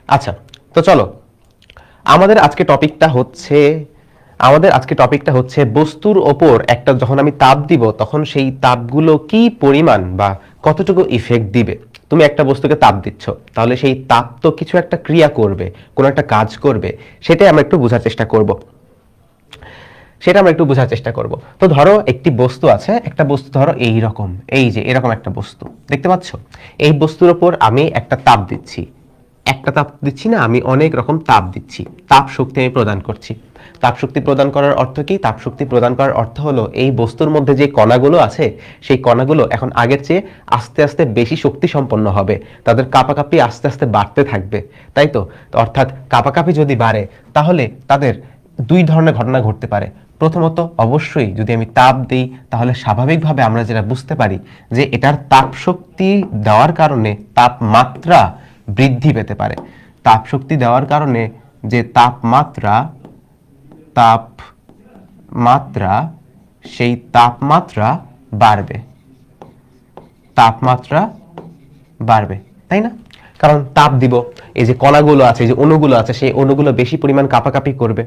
আচ্ছা, তো চলো আমাদের আজকে টপিকটা হচ্ছে বস্তুর ওপর একটা যখন আমি তাপ দিব তখন সেই তাপগুলো কি পরিমাণ বা কতটুকু ইফেক্ট দিবে। তুমি একটা বস্তুকে তাপ দিচ্ছ, তাহলে সেই তাপ তো কিছু একটা ক্রিয়া করবে, কোনো একটা কাজ করবে। সেটাই আমরা একটু বোঝার চেষ্টা করব। তো ধরো একটি বস্তু আছে, একটা বস্তু ধরো এই রকম, এই যে এরকম একটা বস্তু দেখতে পাচ্ছ। এই বস্তুর ওপর আমি একটা তাপ দিচ্ছি, একটা তাপ দিচ্ছি না, আমি অনেক রকম তাপ দিচ্ছি, তাপ শক্তি আমি প্রদান করছি। তাপ শক্তি প্রদান করার অর্থ কি? তাপ শক্তি প্রদান করার অর্থ হলো এই বস্তুর মধ্যে যে কণাগুলো আছে সেই কণাগুলো এখন আগের চেয়ে আস্তে আস্তে বেশি শক্তি সম্পন্ন হবে, তাদের কাঁপাকাঁপি আস্তে আস্তে বাড়তে থাকবে, তাই তো? অর্থাৎ কাঁপাকাঁপি যদি বাড়ে তাহলে তাদের দুই ধরনের ঘটনা ঘটতে পারে। প্রথমত অবশ্যই যদি আমি তাপ দিই তাহলে স্বাভাবিকভাবে আমরা যেটা বুঝতে পারি যে এটার তাপ শক্তি দেওয়ার কারণে তাপমাত্রা বৃদ্ধি পেতে পারে। তাপ শক্তি দেওয়ার কারণে যে তাপমাত্রা সেই তাপমাত্রা বাড়বে, তাই না? কারণ তাপ দিব, এই যে কণাগুলো আছে, এই যে অণুগুলো আছে, সেই অণুগুলো বেশি পরিমাণ কাঁপাকাঁপি করবে,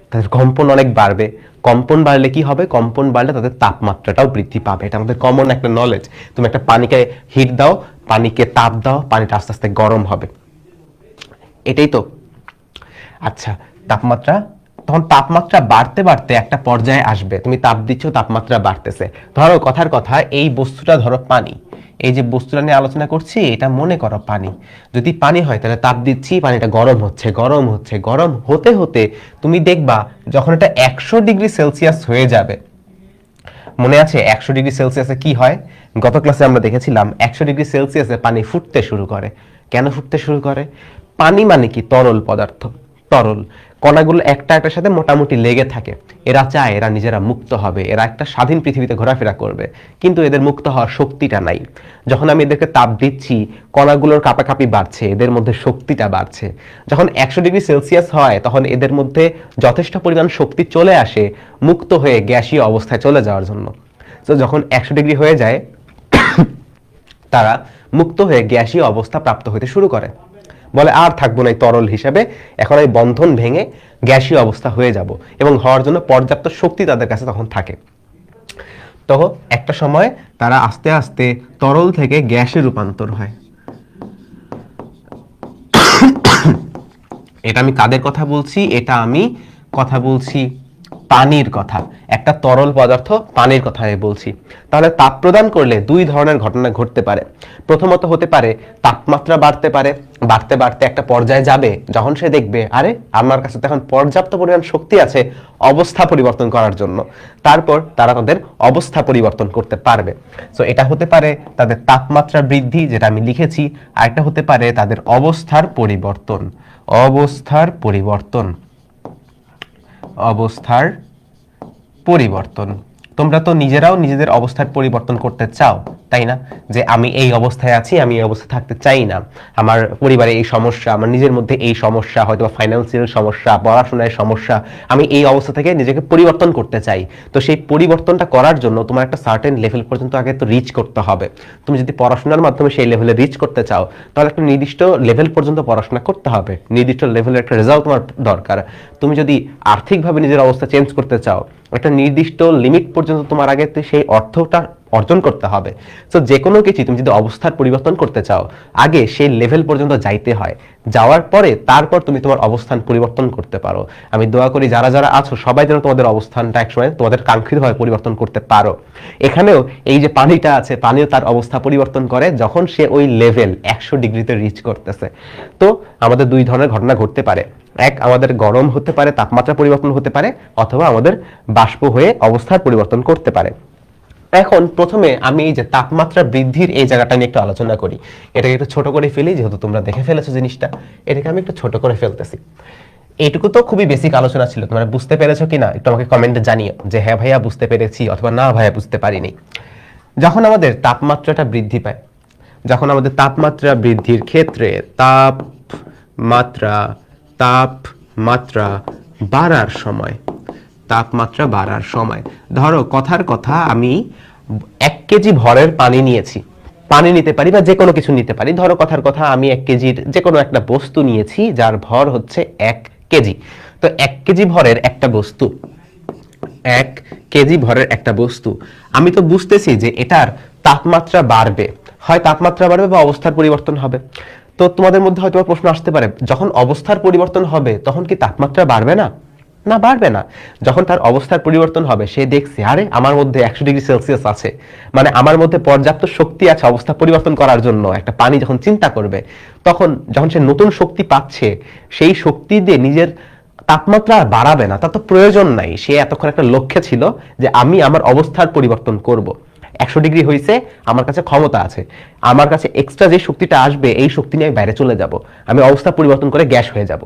তাদের কম্পন অনেক বাড়বে। কম্পন বাড়লে কি হবে? কম্পন বাড়লে তাদের তাপমাত্রাটাও বৃদ্ধি পাবে। এটা আমাদের কমন একটা নলেজ। তুমি একটা পানিকে হিট দাও, পানিকে তাপ দাও, পানিটা আস্তে আস্তে গরম হবে, এটাই তো। আচ্ছা, তখন তাপমাত্রা বাড়তে বাড়তে একটা পর্যায়ে আসবে, তুমি তাপ দিচ্ছ, তাপমাত্রা বাড়তেছে। ধরো কথার কথা, এই বস্তুটা ধরো পানি, এই যে বস্তুটা নিয়ে আলোচনা করছি এটা মনে করো পানি। যদি পানি হয় তাহলে তাপ দিচ্ছি, পানিটা গরম হচ্ছে, গরম হতে হতে তুমি দেখবা যখন এটা 100 ডিগ্রি সেলসিয়াস হয়ে যাবে। মনে আছে 100 ডিগ্রি সেলসিয়াসে কি হয়? গত ক্লাসে আমরা দেখেছিলাম 100 ডিগ্রি সেলসিয়াসে পানি ফুটতে শুরু করে। কেন ফুটতে শুরু করে? পানি মানে কি? তরল পদার্থ, তরল। কণাগুলো একটা একটার সাথে মোটামুটি লেগে থাকে। এরা চায় এরা নিজেরা মুক্ত হবে, এরা একটা স্বাধীন পৃথিবীতে ঘোরাফেরা করবে, কিন্তু এদের মুক্ত হওয়ার শক্তিটা নাই। যখন আমি এদেরকে তাপ দিচ্ছি, কণাগুলোর কাঁপাকাঁপি বাড়ছে, এদের মধ্যে শক্তিটা বাড়ছে। যখন 100 ডিগ্রি সেলসিয়াস হয় তখন এদের মধ্যে যথেষ্ট পরিমাণ শক্তি চলে আসে মুক্ত হয়ে গ্যাসীয় অবস্থায় চলে যাওয়ার জন্য। তো যখন 100 ডিগ্রি হয়ে যায় তারা মুক্ত হয়ে গ্যাসীয় অবস্থা প্রাপ্ত হতে শুরু করে, বলে আর থাকবো না এই তরল হিসেবে, এখন এই বন্ধন ভেঙে গ্যাসীয় অবস্থা হয়ে যাব, এবং হওয়ার জন্য পর্যাপ্ত শক্তি তাদের কাছে তখন থাকে। তো একটা সময় তারা আস্তে আস্তে তরল থেকে গ্যাসে রূপান্তর হয়। এটা আমি কাদের কথা বলছি? এটা আমি কথা বলছি পানির কথা। একটা তরল পদার্থ পানির কথা আমি বলছি। তাহলে তাপ প্রদান করলে দুই ধরনের ঘটনা ঘটতে পারে। প্রথমত হতে পারে তাপমাত্রা বাড়তে পারে, বাড়তে বাড়তে একটা পর্যায়ে যাবে যখন সে দেখবে আরে আমার কাছে তো এখন পর্যাপ্ত পরিমাণ শক্তি আছে অবস্থা পরিবর্তন করার জন্য। তারপর তারা তাদের অবস্থা পরিবর্তন করতে পারবে। সো এটা হতে পারে তাদের তাপমাত্রা বৃদ্ধি, যেটা আমি লিখেছি। আর একটা হতে পারে তাদের অবস্থার পরিবর্তন। অবস্থার পরিবর্তন। তোমরা তো নিজেরাও নিজেদের অবস্থার পরিবর্তন করতে চাও, তাই না? যে আমি এই অবস্থায় আছি, আমি এই অবস্থায় থাকতে চাই না, আমার পরিবারে এই সমস্যা, আমার নিজের মধ্যে এই সমস্যা, হয়তো ফাইন্যান্সিয়াল সমস্যা, পড়াশোনায় সমস্যা, আমি এই অবস্থা থেকে নিজেকে পরিবর্তন করতে চাই। তো সেই পরিবর্তনটা করার জন্য তোমার একটা সার্টেন লেভেল পর্যন্ত আগে তো রিচ করতে হবে। তুমি যদি পড়াশোনার মাধ্যমে সেই লেভেলে রিচ করতে চাও তাহলে একটা নির্দিষ্ট লেভেল পর্যন্ত পড়াশোনা করতে হবে, নির্দিষ্ট লেভেলের একটা রেজাল্ট তোমার দরকার। তুমি যদি আর্থিকভাবে নিজের অবস্থা চেঞ্জ করতে চাও, একটা নির্দিষ্ট লিমিট পর্যন্ত তোমার আগে সেই অর্থটা অর্জন করতে হবে। তো যে কোনো কিছু তুমি যদি অবস্থার পরিবর্তন করতে চাও আগে সেই লেভেল পর্যন্ত যাইতে হয়, যাওয়ার পরে তারপর তুমি তোমার অবস্থান পরিবর্তন করতে পারো। আমি দোয়া করি যারা যারা আছো সবাই যেন তোমাদের অবস্থানটা একসময় তোমাদের কাঙ্ক্ষিতভাবে পরিবর্তন করতে পারো। এখানেও এই যে পানিটা আছে, পানিও তার অবস্থা পরিবর্তন করে যখন সে ওই লেভেল 100 ডিগ্রিতে রিচ করতেছে। তো আমাদের দুই ধরনের ঘটনা ঘটতে পারে, এক আমাদের গরম হতে পারে, তাপমাত্রা পরিবর্তন হতে পারে, অথবা আমাদের বাষ্প হয়ে অবস্থার পরিবর্তন করতে পারে। এখন প্রথমে আমি এই যে তাপমাত্রা বৃদ্ধির এই জায়গাটা নিয়ে একটু আলোচনা করি। এটাকে একটু ছোট করে ফেলি, যেহেতু তোমরা দেখে ফেলেছো জিনিসটা, এটাকে আমি একটু ছোট করে ফেলতেছি। এইটুকু তো খুবই বেসিক আলোচনা ছিল, তোমরা বুঝতে পেরেছো কিনা একটু আমাকে কমেন্টে জানিও যে হ্যাঁ ভাইয়া বুঝতে পেরেছি অথবা না ভাইয়া বুঝতে পারিনি। যখন আমাদের তাপমাত্রাটা বৃদ্ধি পায়, যখন আমাদের তাপমাত্রা বৃদ্ধির ক্ষেত্রে তাপমাত্রা বাড়ার সময় ধরো কথার কথা আমি 1 কেজি ভরের পানি নিয়েছি, পানি নিতে পারি বা যে কোনো কিছু নিতে পারি। ধরো কথার কথা আমি 1 কেজির যে কোনো একটা বস্তু নিয়েছি যার ভর হচ্ছে 1 কেজি। তো 1 কেজি ভরের একটা বস্তু, 1 কেজি ভরের একটা বস্তু, আমি তো বুঝতেছি যে এটার তাপমাত্রা বাড়বে, হয় তাপমাত্রা বাড়বে বা অবস্থার পরিবর্তন হবে। তো তোমাদের মধ্যে হয়তো প্রশ্ন আসতে পারে, যখন অবস্থার পরিবর্তন হবে তখন কি তাপমাত্রা বাড়বে না? না, বাড়বে না। যখন তার অবস্থার পরিবর্তন হবে, সে দেখছে আরে আমার মধ্যে 100 ডিগ্রি সেলসিয়াস আছে, মানে আমার মধ্যে পর্যাপ্ত শক্তি আছে অবস্থা পরিবর্তন করার জন্য। একটা পানি যখন চিন্তা করবে, তখন যখন সে নতুন শক্তি পাচ্ছে, সেই শক্তি দিয়ে নিজের তাপমাত্রা আর বাড়াবে না, তার তো প্রয়োজন নাই। সে এতক্ষণ একটা লক্ষ্যে ছিল যে আমি আমার অবস্থার পরিবর্তন করব। 100 ডিগ্রি হয়েছে, আমার কাছে ক্ষমতা আছে, আমার কাছে এক্সট্রা যে শক্তিটা আসবে এই শক্তি নিয়ে আমি বাইরে চলে যাব, আমি অবস্থা পরিবর্তন করে গ্যাস হয়ে যাব।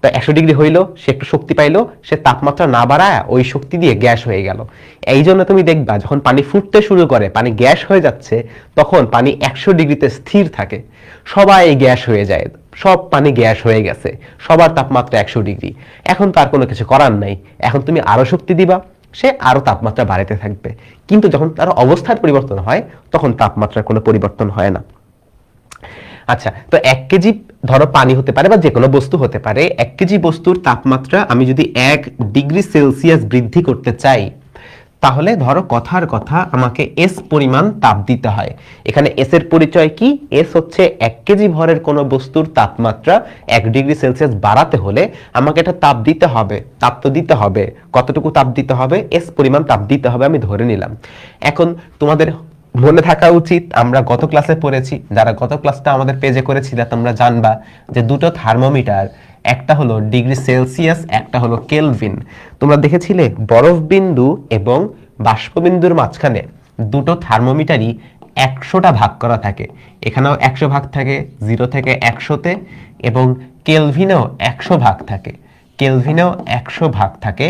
তা 100 ডিগ্রি হইলো, সে একটু শক্তি পাইলো, সে তাপমাত্রা না বাড়ায় ওই শক্তি দিয়ে গ্যাস হয়ে গেল। এই জন্য তুমি দেখবা যখন পানি ফুটতে শুরু করে, পানি গ্যাস হয়ে যাচ্ছে, তখন পানি 100 ডিগ্রিতে স্থির থাকে, সবাই গ্যাস হয়ে যায়, সব পানি গ্যাস হয়ে গেছে, সবার তাপমাত্রা 100 ডিগ্রি। এখন তার কোনো কিছু করার নাই, এখন তুমি আরো শক্তি দিবা, সে আরো তাপমাত্রা বাড়াতে থাকবে। কিন্তু যখন তার অবস্থার পরিবর্তন হয়, তখন তাপমাত্রার কোনো পরিবর্তন হয় না। আচ্ছা, তো 1 কেজি ধরো পানি হতে পারে বা যে কোনো বস্তু হতে পারে, 1 কেজি বস্তুর তাপমাত্রা আমি যদি 1 ডিগ্রি সেলসিয়াস বৃদ্ধি করতে চাই, তাহলে ধরো কথার কথা আমাকে এস পরিমাণ তাপ দিতে হয়। এখানে এস এর পরিচয় কি? এস হচ্ছে 1 কেজি ভরের কোনো বস্তুর তাপমাত্রা 1 ডিগ্রি সেলসিয়াস বাড়াতে হলে আমাকে একটা তাপ দিতে হবে। তাপ তো দিতে হবে, কতটুকু তাপ দিতে হবে? এস পরিমাণ তাপ দিতে হবে, আমি ধরে নিলাম। এখন তোমাদের মনে থাকা উচিত, আমরা গত ক্লাসে পড়েছি, যারা গত ক্লাসটা আমাদের পেজে করেছিল তোমরা জানবা যে দুটো থার্মোমিটার, একটা হলো ডিগ্রি সেলসিয়াস, একটা হলো কেলভিন। তোমরা দেখেছিলে বরফ বিন্দু এবং বাষ্পবিন্দুর মাঝখানে দুটো থার্মোমিটারই 100টা ভাগ করা থাকে। এখানেও 100 ভাগ থাকে 0 থেকে 100-তে, এবং কেলভিনেও 100 ভাগ থাকে। কেলভিনেও 100 ভাগ থাকে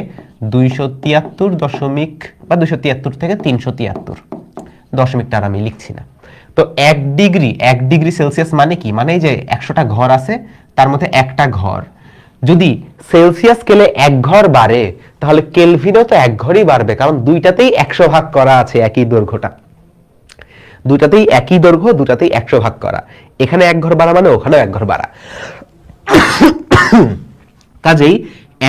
273 দশমিক বা 273 থেকে 373 দশমিকটা আমি লিখছি না। তো 1 ডিগ্রি সেলসিয়াস মানে কি? মানে যে 100টা ঘর আছে, তার মধ্যে একটা ঘর। যদি সেলসিয়াস স্কেলে 1 ঘর বাড়ে, তাহলে কেলভিনও তো 1 ঘরই বাড়বে, কারণ দুইটাতেই 100 ভাগ করা আছে, একই দৈর্ঘ্যটা, দুইটাতেই একই দৈর্ঘ্য, দুটাতেই 100 ভাগ করা। এখানে 1 ঘর বাড়া মানে ওখানেও 1 ঘর বাড়া। কাজেই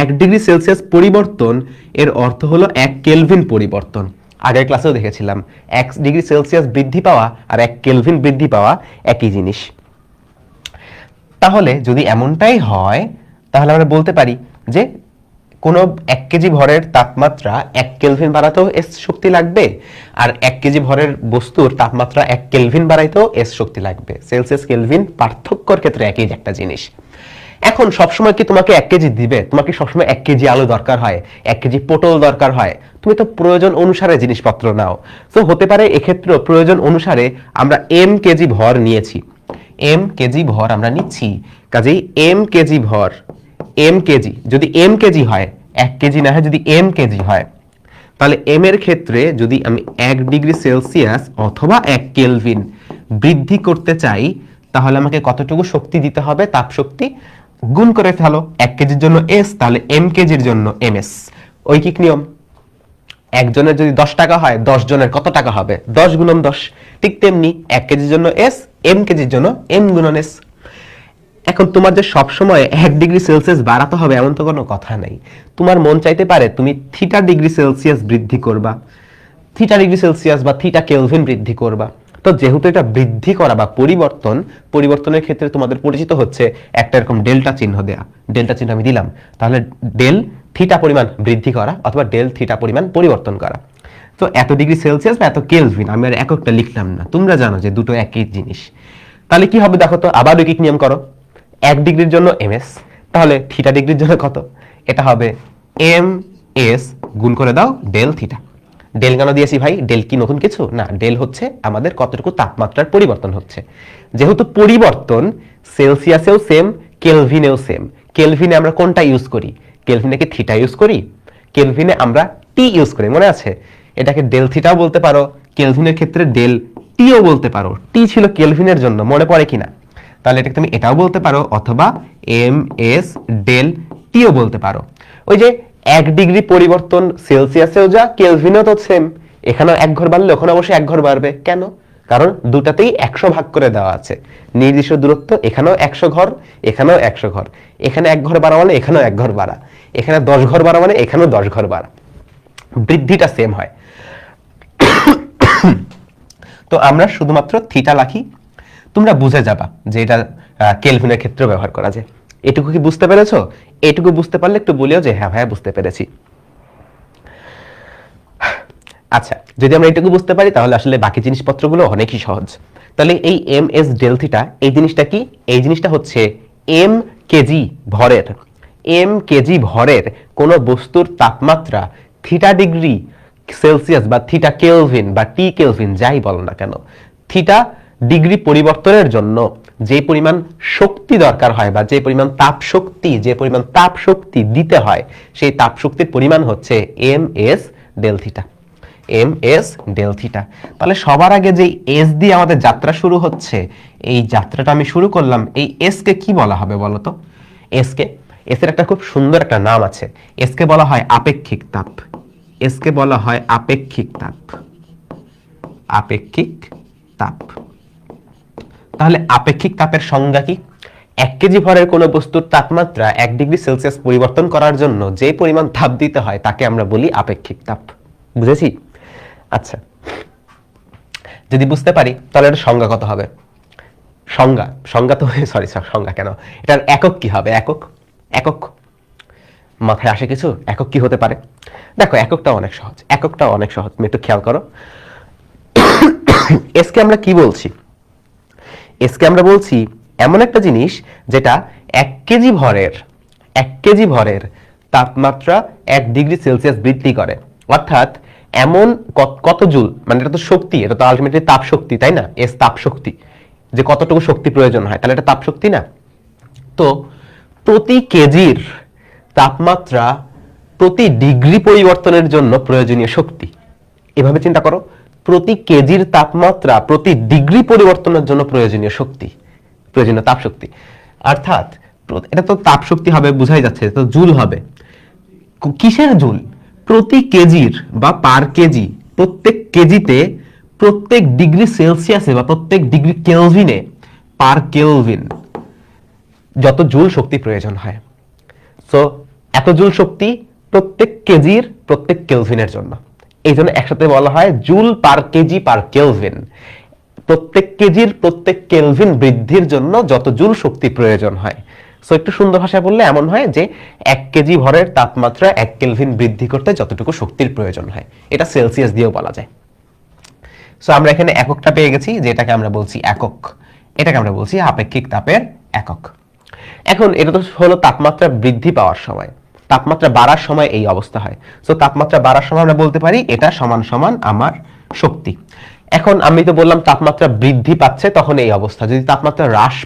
1 ডিগ্রি সেলসিয়াস পরিবর্তন এর অর্থ হলো 1 কেলভিন পরিবর্তন। আগের ক্লাসেও দেখেছিলাম 1 ডিগ্রি সেলসিয়াস বৃদ্ধি পাওয়া আর 1 কেলভিন বৃদ্ধি পাওয়া একই জিনিস। তাহলে যদি এমনটাই হয়, তাহলে আমরা বলতে পারি যে কোনো 1 কেজি ভরের তাপমাত্রা 1 কেলভিন বাড়াতেও এস শক্তি লাগবে, আর 1 কেজি ভরের বস্তুর তাপমাত্রা 1 কেলভিন বাড়াইতেও এস শক্তি লাগবে। সেলসিয়াস কেলভিন পার্থক্যর ক্ষেত্রে একই একটা জিনিস। এখন সবসময় কি তোমাকে 1 কেজি দিবে? তোমাকে সবসময় 1 কেজি আলু দরকার হয়, 1 কেজি পটল দরকার হয়, তুমি তো প্রয়োজন অনুসারে জিনিসপত্র নাও। তো হতে পারে এক্ষেত্রে প্রয়োজন অনুসারে আমরা এম কেজি ভর নিয়েছি, এম কেজি ভর আমরা নিচ্ছি। কাজেই এম কেজি ভর, এম কেজি যদি এম কেজি হয়, 1 কেজি না হয়, যদি এম কেজি হয়, তাহলে এম এর ক্ষেত্রে যদি আমি 1 ডিগ্রি সেলসিয়াস অথবা 1 কেলভিন বৃদ্ধি করতে চাই, তাহলে আমাকে কতটুকু শক্তি দিতে হবে? তাপ শক্তি গুণ করে ফেলো। 1 কেজির জন্য এস, তাহলে এম কেজির জন্য এমএস। ঐকিক নিয়ম, একজনের যদি 10 টাকা হয়, 10 জনের কত টাকা হবে? 10 গুণন 10। ঠিক তেমনি 1 কেজির জন্য এস, এম কেজির জন্য এম গুণন এস। এখন তোমার যে সবসময় 1 ডিগ্রি সেলসিয়াস বাড়াতে হবে এমন তো কোনো কথা নাই। তোমার মন চাইতে পারে তুমি থিটা ডিগ্রি সেলসিয়াস বৃদ্ধি করবা, থিটা ডিগ্রি সেলসিয়াস বা থিটা কেলভিন বৃদ্ধি করবা। তো যেহেতু এটা বৃদ্ধি করা বা পরিবর্তন, পরিবর্তনের ক্ষেত্রে তোমাদের পরিচিত হচ্ছে একটা এরকম ডেল্টা চিহ্ন দেয়া। ডেল্টা চিহ্ন আমি দিলাম, তাহলে ডেল থিটা পরিমাণ বৃদ্ধি করা অথবা ডেল থিটা পরিমাণ পরিবর্তন করা। তো এত ডিগ্রি সেলসিয়াস বা এত কেলভিন, আমি আর এককটা লিখলাম না, তোমরা জানো যে দুটো একই জিনিস। তাহলে কি হবে দেখো তো, আবার ঐকিক নিয়ম করো। 1 ডিগ্রির জন্য এমএস, তাহলে থিটা ডিগ্রির জন্য কত? এটা হবে এম এস গুণ করে দাও ডেল থিটা। ডেল কেন দিয়েছি ভাই? ডেল কি নতুন কিছু না, ডেল হচ্ছে আমাদের কতটুকু তাপমাত্রার পরিবর্তন হচ্ছে। যেহেতু পরিবর্তন, সেলসিয়াসেও সেম, কেলভিনেও সেম। কেলভিনে আমরা কোনটা ইউজ করি? কেলভিনে কি থিটা ইউজ করি? কেলভিনে আমরা টি ইউজ করি, মনে আছে? এটাকে ডেল থিটাও বলতে পারো, কেলভিনের ক্ষেত্রে ডেল টিও বলতে পারো। টি ছিল কেলভিনের জন্য, মনে পড়ে কিনা? তাহলে এটাকে তুমি এটাও বলতে পারো, অথবা এম এস ডেল টিও বলতে পারো। ওই যে 1 ডিগ্রি পরিবর্তন সেলসিয়াসেও যা, কেলভিনেও তো সেম। এখানেও 1 ঘর বাড়লে ওখানে অবশ্যই 1 ঘর বাড়বে। কেন? কারণ দুটাতেই 100 ভাগ করে দেওয়া আছে, নির্দিষ্ট দূরত্ব, এখানেও 100 ঘর, এখানেও 100 ঘর, এখানে 1 ঘর বাড়া মানে এখানেও 1 ঘর বাড়া, এখানে 10 ঘর বাড়া মানে এখানেও 10 ঘর বাড়া, বৃদ্ধিটা সেম হয়। তো আমরা শুধুমাত্র থিটা রাখি, তোমরা বুঝে যাবা যে এটা কেলভিনের ক্ষেত্রে ব্যবহার করা যায়। এটুকু কি বুঝতে পেরেছো? এটুকু বুঝতে পারলে একটু বলিও যে হ্যাঁ ভাইয়া বুঝতে পেরেছি। আচ্ছা, যদি আমরা এটুকু বুঝতে পারি তাহলে আসলে বাকি জিনিসপত্রগুলো অনেকই সহজ। তাহলে এই এম এস ডেল থিটা, এই জিনিসটা কি? এই জিনিসটা হচ্ছে এম কেজি ভরের, এম কেজি ভরের কোন বস্তুর তাপমাত্রা থিটা ডিগ্রি সেলসিয়াস বা থিটা কেলভিন বা টি কেলভিন যাই বলো না কেন, থিটা ডিগ্রি পরিবর্তনের জন্য যে পরিমাণ শক্তি দরকার হয় বা যে পরিমাণ তাপ শক্তি দিতে হয়, সেই তাপ শক্তির পরিমাণ হচ্ছে M S del theta, M S del theta. তাহলে সবার আগে যে এস দিয়ে আমাদের যাত্রা শুরু হচ্ছে, এই যাত্রাটা আমি শুরু করলাম, এই এস কে কি বলা হবে বলো তো? এস এর একটা খুব সুন্দর একটা নাম আছে, এস কে বলা হয় আপেক্ষিক তাপ, এস কে বলা হয় আপেক্ষিক তাপ, আপেক্ষিক তাপ। তাহলে আপেক্ষিক তাপের সংজ্ঞা কি? 1 কেজি ভরের কোনো বস্তুর তাপমাত্রা 1 ডিগ্রি সেলসিয়াস পরিবর্তন করার জন্য যে পরিমাণ তাপ দিতে হয় তাকে আমরা বলি আপেক্ষিক তাপ। বুঝেছি? আচ্ছা, যদি বুঝতে পারি তাহলে এর সংজ্ঞা কত হবে? সংজ্ঞা তো সংজ্ঞা কেন, এটার একক কি হবে? একক মাথায় আসে কিছু? একক কি হতে পারে? দেখো, এককটা অনেক সহজ, তুমি একটু খেয়াল করো। এসকে আমরা কি বলছি? এসকে আমরা বলছি এমন একটা জিনিস যেটা 1 কেজি ভরের তাপমাত্রা 1 ডিগ্রি সেলসিয়াস বৃদ্ধি করে। অর্থাৎ এমন কত জুল, মানে এটা তো শক্তি, এটা তো আলটিমেটলি তাপ শক্তি, তাই না? এস তাপ শক্তি, যে কতটুকু শক্তি প্রয়োজন হয়, তাহলে এটা তাপ শক্তি না? তো প্রতি কেজির তাপমাত্রা প্রতি ডিগ্রি পরিবর্তনের জন্য প্রয়োজনীয় শক্তি, এভাবে চিন্তা করো, প্রতি কেজির তাপমাত্রা প্রতি ডিগ্রি পরিবর্তনের জন্য প্রয়োজনীয় তাপ শক্তি। অর্থাৎ এটা তো তাপ শক্তি হবে, বোঝাই যাচ্ছে, তো জুল হবে। কিসের জুল? প্রতি কেজির বা পার কেজি, প্রত্যেক কেজিতে, প্রত্যেক ডিগ্রি সেলসিয়াসে বা প্রত্যেক ডিগ্রি কেলভিনে, পার কেলভিন যত জুল শক্তি প্রয়োজন হয়। সো এত জুল শক্তি প্রত্যেক কেজির প্রত্যেক কেলভিনের জন্য, এই জন্য একসাথে বলা হয় joule per kg per kelvin. প্রত্যেক কেজির প্রত্যেক কেলভিন বৃদ্ধির জন্য যত জুল শক্তি প্রয়োজন হয়। সো একটু সুন্দর ভাষায় বললে এমন হয় যে 1 কেজি ভরের তাপমাত্রা 1 কেলভিন বৃদ্ধি করতে যতটুকু শক্তির প্রয়োজন হয়, এটা সেলসিয়াস দিয়েও বলা যায়। সো আমরা এখানে এককটা পেয়ে গেছি, যেটাকে আমরা বলছি একক, এটাকে আমরা বলছি আপেক্ষিক তাপের একক। এখন এটা তো হলো তাপমাত্রা বৃদ্ধি পাওয়ার সময়, তাপমাত্রা বাড়ার সময় এই অবস্থা হয়। সো তাপমাত্রা বাড়ার সময় আমরা বলতে পারি এটা সমান সমান আমার শক্তি। এখন আমি তো বললাম তাপমাত্রা বৃদ্ধি পাচ্ছে, তখন এই অবস্থা। যদি তাপমাত্রা হ্রাস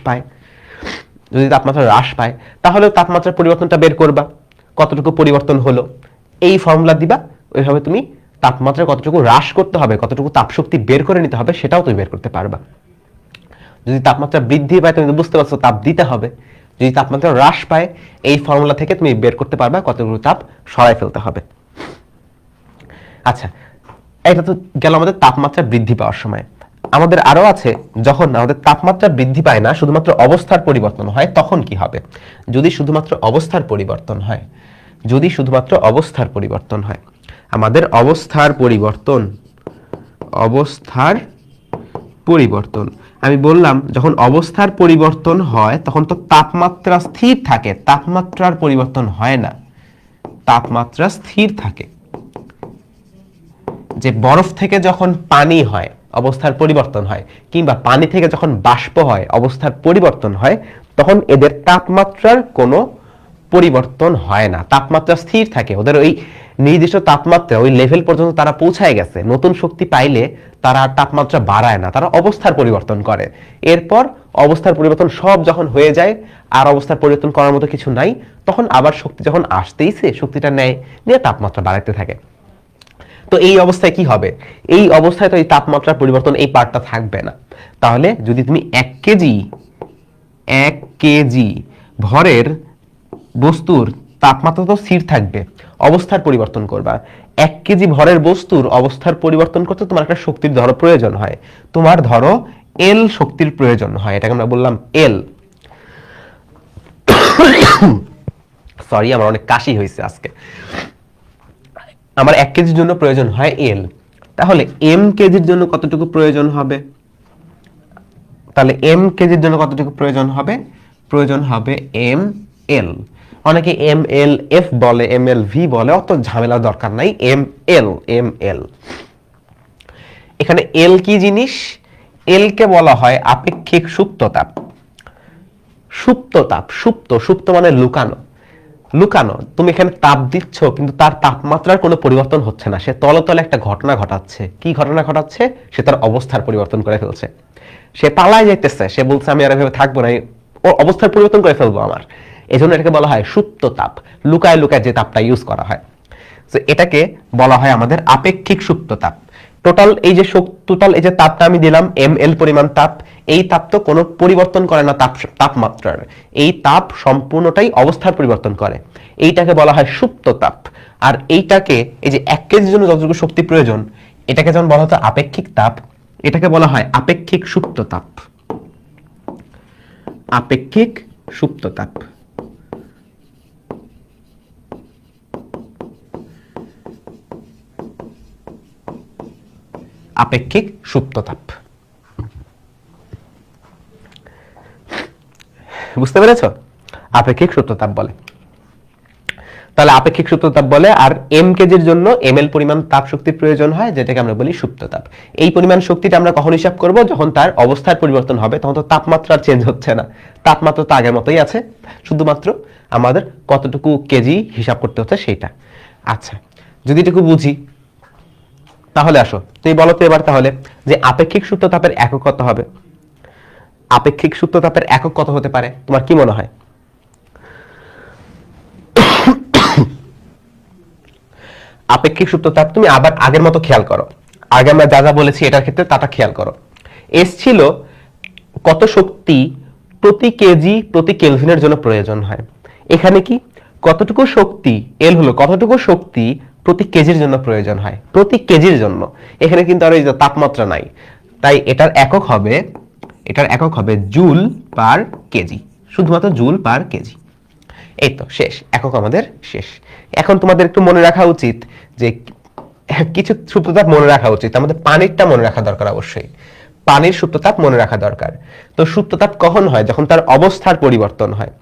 পায় তাহলে তাপমাত্রার পরিবর্তনটা বের করবা, কতটুকু পরিবর্তন হলো, এই ফর্মুলা দিবা, ওইভাবে তুমি তাপমাত্রা কতটুকু হ্রাস করতে হবে, কতটুকু তাপশক্তি বের করে নিতে হবে, সেটাও তুমি বের করতে পারবা। যদি তাপমাত্রা বৃদ্ধি পায় তুমি বুঝতে পারছো তাপ দিতে হবে, যদি তাপমাত্রা হ্রাস পায় এই ফর্মুলা থেকে তুমি বের করতে পারবা কতটুকু তাপ সরাই ফেলতে হবে। আচ্ছা, এটা তো গেল আমাদের তাপমাত্রা বৃদ্ধি পাওয়ার সময়। আমাদের আরো আছে, যখন আমাদের তাপমাত্রা বৃদ্ধি পায় না, শুধুমাত্র অবস্থার পরিবর্তন হয়, তখন কি হবে? যদি শুধুমাত্র অবস্থার পরিবর্তন হয়, আমাদের অবস্থার পরিবর্তন, আমি বললাম যখন অবস্থার পরিবর্তন হয় তখন তো তাপমাত্রা স্থির থাকে, তাপমাত্রার পরিবর্তন হয় না, তাপমাত্রা স্থির থাকে। যে বরফ থেকে যখন পানি হয় অবস্থার পরিবর্তন হয়, কিংবা পানি থেকে যখন বাষ্প হয় অবস্থার পরিবর্তন হয়, তখন এদের তাপমাত্রার কোনো পরিবর্তন হয় না, তাপমাত্রা স্থির থাকে। ওদের ওই নির্দিষ্ট তাপমাত্রা, ওই লেভেল পর্যন্ত তারা পৌঁছায় গেছে। নতুন শক্তি পাইলে তারা তাপমাত্রা বাড়ায় না, তারা অবস্থার পরিবর্তন করে। এরপর অবস্থার পরিবর্তন সব যখন হয়ে যায়, আর অবস্থার পরিবর্তন করার মতো কিছু নাই, তখন আবার শক্তি যখন আসতেইছে, শক্তিটা নিয়ে তাপমাত্রা বাড়াতে থাকে। তো এই অবস্থায় কি হবে? এই অবস্থায় তো এই তাপমাত্রার পরিবর্তন এই পার্টটা থাকবে না। তাহলে যদি তুমি 1 কেজি ভরের বস্তুর তাপমাত্রা তো স্থির থাকবে, অবস্থার পরিবর্তন করবা, 1 কেজি ভরের বস্তুর অবস্থার পরিবর্তন করতে তোমার একটা শক্তির ধরো প্রয়োজন হয়, তোমার ধরো এল শক্তির প্রয়োজন হয়, এটাকে আমরা বললাম এল। সরি, আমার অনেক কাশি হয়েছে আজকে। আমার 1 কেজির জন্য প্রয়োজন হয় এল, তাহলে এম কেজির জন্য কতটুকু প্রয়োজন হবে? তাহলে এম কেজির জন্য কতটুকু প্রয়োজন হবে? প্রয়োজন হবে এম এল। অনেকে এম এল এফ বলে, এম এল ভি বলে, অত ঝামেলার দরকার নাই, এম এল এম এল। এখানে এল কি জিনিস? এল কে বলা হয় আপেক্ষিক সুপ্ত তাপ। সুপ্ত তাপ, সুপ্ত, সুপ্ত মানে লুকানো। লুকানো, তুমি এখানে তাপ দিচ্ছ কিন্তু তার তাপমাত্রার কোনো পরিবর্তন হচ্ছে না, সে তলে তলে একটা ঘটনা ঘটাচ্ছে। কি ঘটনা ঘটাচ্ছে? সে তার অবস্থার পরিবর্তন করে ফেলছে, সে পালায় যাইতেছে, সে বলছে আমি আর এভাবে থাকবো না, ও অবস্থার পরিবর্তন করে ফেলবো আমার। এই জন্য এটাকে বলা হয় সুপ্ত তাপ, লুকায় লুকায় যে তাপটা ইউজ করা হয়। তো এটাকে বলা হয় আমাদের আপেক্ষিক সুপ্ত তাপ। টোটাল এই যে তাপটা আমি দিলাম এম এল পরিমাণ তাপ, এই তাপ তো কোনো পরিবর্তন করে না তাপমাত্রার, এই তাপ সম্পূর্ণটাই অবস্থার পরিবর্তন করে, এইটাকে বলা হয় সুপ্ত তাপ। আর এইটাকে, এই যে 1 কেজির জন্য যতটুকু শক্তি প্রয়োজন, এটাকে যেমন বলা হতো আপেক্ষিক তাপ, এটাকে বলা হয় আপেক্ষিক সুপ্ত তাপ। আপেক্ষিক সুপ্ত তাপ। আপেক্ষিক সুপ্ত তাপ। বুঝতে পেরেছ? আপেক্ষিক সুপ্ত তাপ বলে। তাহলে আপেক্ষিক সুপ্ত তাপ বলে। আর এম কেজির জন্য এম এল পরিমাণ তাপ শক্তির প্রয়োজন হয়, যেটাকে আমরা বলি সুপ্ত তাপ। এই পরিমাণ শক্তিটা আমরা কখন হিসাব করব? যখন তার অবস্থার পরিবর্তন হবে, তখন তো তাপমাত্রা চেঞ্জ হচ্ছে না, তাপমাত্রা তো আগের মতোই আছে, শুধুমাত্র আমাদের কতটুকু কেজি হিসাব করতে হচ্ছে সেইটা। আচ্ছা, যদি এটুকু বুঝি তাহলে আসো তুই বলো তো এবার তাহলে যে আপেক্ষিক সুপ্ত তাপের একক কত হবে? আপেক্ষিক সুপ্ত তাপের একক কত হতে পারে তোমার কি মনে হয়? আপেক্ষিক সুপ্ত তাপ তুমি আবার আগের মতো খেয়াল করো, আগে আমরা যা যা বলেছি এটার ক্ষেত্রে তাটা খেয়াল করো। এস ছিল কত শক্তি প্রতি কেজি প্রতি কেলভিনের জন্য প্রয়োজন হয়, এখানে কি কতটুকু শক্তি, এল হলো কতটুকু শক্তি প্রতি কেজির জন্য প্রয়োজন হয়, প্রতি কেজির জন্য। এখানে কিন্তু আর এই যে তাপমাত্রা নাই, তাই এটার একক হবে জুল পার কেজি, শুধুমাত্র জুল পার কেজি। এই তো শেষ, একক আমাদের শেষ। এখন তোমাদের একটু মনে রাখা উচিত যে কিছু সুপ্ততাপ মনে রাখা উচিত, আমাদের পানিরটা মনে রাখা দরকার, অবশ্যই পানির সুপ্ততাপ মনে রাখা দরকার। তো সুপ্ততাপ কখন হয়? যখন তার অবস্থার পরিবর্তন হয়,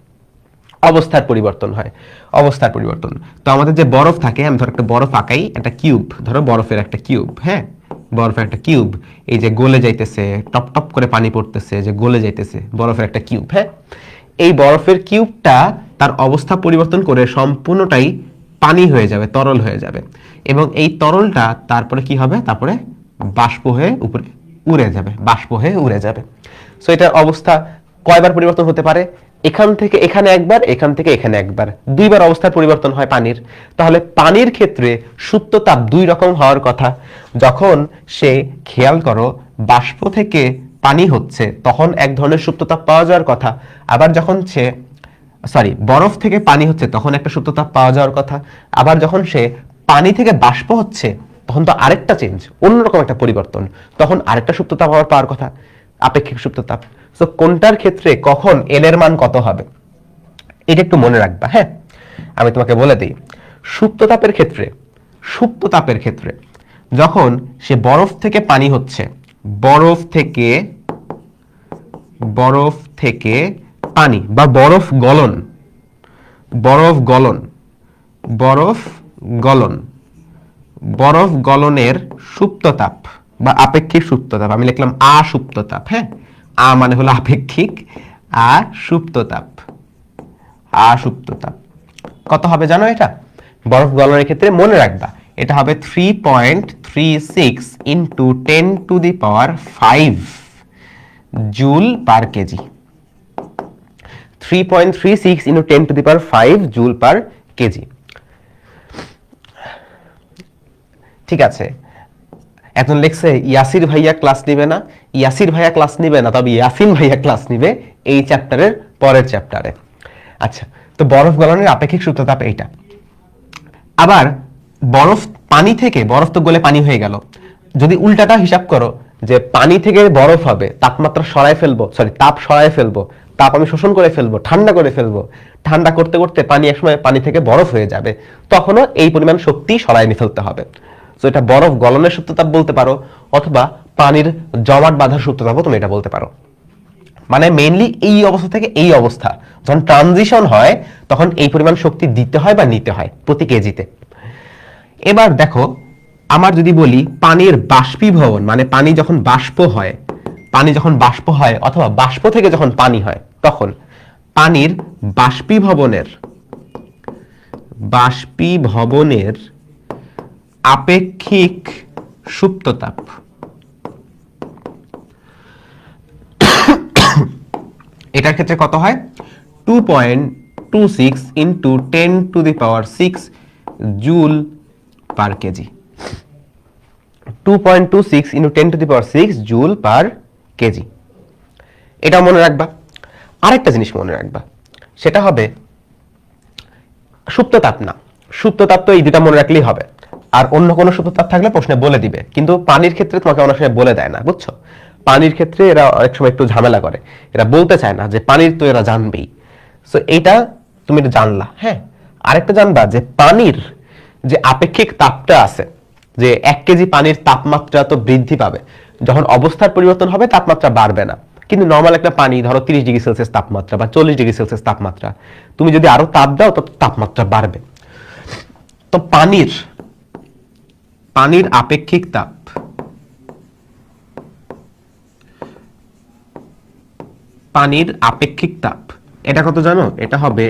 অবস্থার পরিবর্তন হয়, অবস্থার পরিবর্তন। তো আমাদের যে বরফ থাকে, আমি ধর একটা বরফ আঁকাই, একটা কিউব ধরো, বরফের একটা কিউব, হ্যাঁ বরফের একটা কিউব, এই যে গলে যাইতেছে, টপ টপ করে পানি পড়তেছে, যে গলে যাইতেছে, বরফের একটা কিউব, হ্যাঁ এই বরফের কিউবটা তার অবস্থা পরিবর্তন করে সম্পূর্ণটাই পানি হয়ে যাবে, তরল হয়ে যাবে, এবং এই তরলটা তারপরে কি হবে? তারপরে বাষ্প হয়ে উপরে উড়ে যাবে, বাষ্প হয়ে উড়ে যাবে। সো এটার অবস্থা কয়বার পরিবর্তন হতে পারে? এখান থেকে এখানে একবার, এখান থেকে এখানে একবার, দুইবার অবস্থার পরিবর্তন হয় পানির। তাহলে পানির ক্ষেত্রে সুপ্ত তাপ দুই রকম হওয়ার কথা। যখন সে, খেয়াল করো, বাষ্প থেকে পানি হচ্ছে তখন এক ধরনের সুপ্ত তাপ পাওয়া যাওয়ার কথা, আবার যখন সে বরফ থেকে পানি হচ্ছে তখন একটা সুপ্ত তাপ পাওয়া যাওয়ার কথা, আবার যখন সে পানি থেকে বাষ্প হচ্ছে তখন তো আরেকটা চেঞ্জ, অন্যরকম একটা পরিবর্তন, তখন আরেকটা সুপ্ত তাপ পাওয়ার কথা, আপেক্ষিক সুপ্ত তাপ। সো কোনটার ক্ষেত্রে কখন এল এর মান কত হবে এটা একটু মনে রাখবা। হ্যাঁ, আমি তোমাকে বলে দিই, সুপ্ত তাপের ক্ষেত্রে যখন সে বরফ থেকে পানি হচ্ছে, বরফ থেকে পানি বা বরফ গলনের সুপ্ত তাপ বা আপেক্ষিক সুপ্ত তাপ, আমি লিখলাম সুপ্ত তাপ, হ্যাঁ মানে হলো আপেক্ষিক, সুপ্ত তাপ কত হবে জানো? এটা বরফ গলনের ক্ষেত্রে মনে রাখবা, এটা হবে 3.36 into 10⁵ joule per KG. 3.36 into 10⁵ joule per KG. ঠিক আছে, এখন লিখছে ইয়াসির ভাইয়া ক্লাস নিবে না, ইয়াসির ভাইয়া ক্লাস নিবে না, তবে ইয়াসিন ভাইয়া ক্লাস নিবে এই চ্যাপ্টারের পরের চ্যাপ্টারে। আচ্ছা, তো বরফ গলনের আপেক্ষিক সুপ্ত তাপ এইটা। আবার বরফ পানি থেকে বরফ তো গলে পানি হয়ে গেল, যদি উল্টাটা হিসাব করো যে পানি থেকে বরফ হবে, তাপমাত্রা সরায় ফেলবো, সরি তাপ সরায় ফেলবো, তাপ আমি শোষণ করে ফেলবো, ঠান্ডা করে ফেলবো, ঠান্ডা করতে করতে পানি একসময় পানি থেকে বরফ হয়ে যাবে, তখনও এই পরিমাণ শক্তি সরায় নিয়ে ফেলতে হবে। তো এটা বরফ গলনের সূত্রতাপ বলতে পারো, অথবা পানির জমাট বাঁধার সূত্রতাপও তুমি এটা বলতে পারো। মানে মেইনলি এই অবস্থা থেকে এই অবস্থা যখন ট্রানজিশন হয়, তখন এই পরিমাণ শক্তি দিতে হয় বা নিতে হয় প্রতি কেজিতে। এবার দেখো, আমার যদি বলি পানির বাষ্পীভবন, মানে পানি যখন বাষ্প হয়, পানি যখন বাষ্প হয় অথবা বাষ্প থেকে যখন পানি হয়, তখন পানির বাষ্পীভবনের আপেক্ষিক সুপ্ততাপ, এটার ক্ষেত্রে কত হয়? 2.26 into 10⁶ joule per KG. 2.26 into 10⁶ joule per KG. এটা মনে রাখবা। আরেকটা জিনিস মনে রাখবা, সেটা হবে সুপ্ততাপ না, সুপ্ততাপ তো এই দুটা মনে রাখলেই হবে, আর অন্য কোনো সুপ্ততাপ থাকলে প্রশ্নে বলে দিবে, কিন্তু পানির ক্ষেত্রে তোমাকে অনেক সময় বলে দেয় না, বুঝছো? পানির ক্ষেত্রে এরা অনেক সময় একটু ঝামেলা করে, এরা বলতে চায় না যে পানির তো এরা জানবেই। সো এইটা তুমি জানলা। হ্যাঁ, আরেকটা জানবা যে পানির যে আপেক্ষিক তাপটা আছে, যে 1 কেজি পানির তাপমাত্রা তো বৃদ্ধি পাবে, যখন অবস্থার পরিবর্তন হবে তাপমাত্রা বাড়বে না, কিন্তু নরমাল একটা পানি ধরো 30°C তাপমাত্রা বা 40°C তাপমাত্রা, তুমি যদি আরো তাপ দাও তো তাপমাত্রা বাড়বে। তো পানির আপেক্ষিক তাপ, পানির আপেক্ষিক তাপ এটা কত জানো? এটা হবে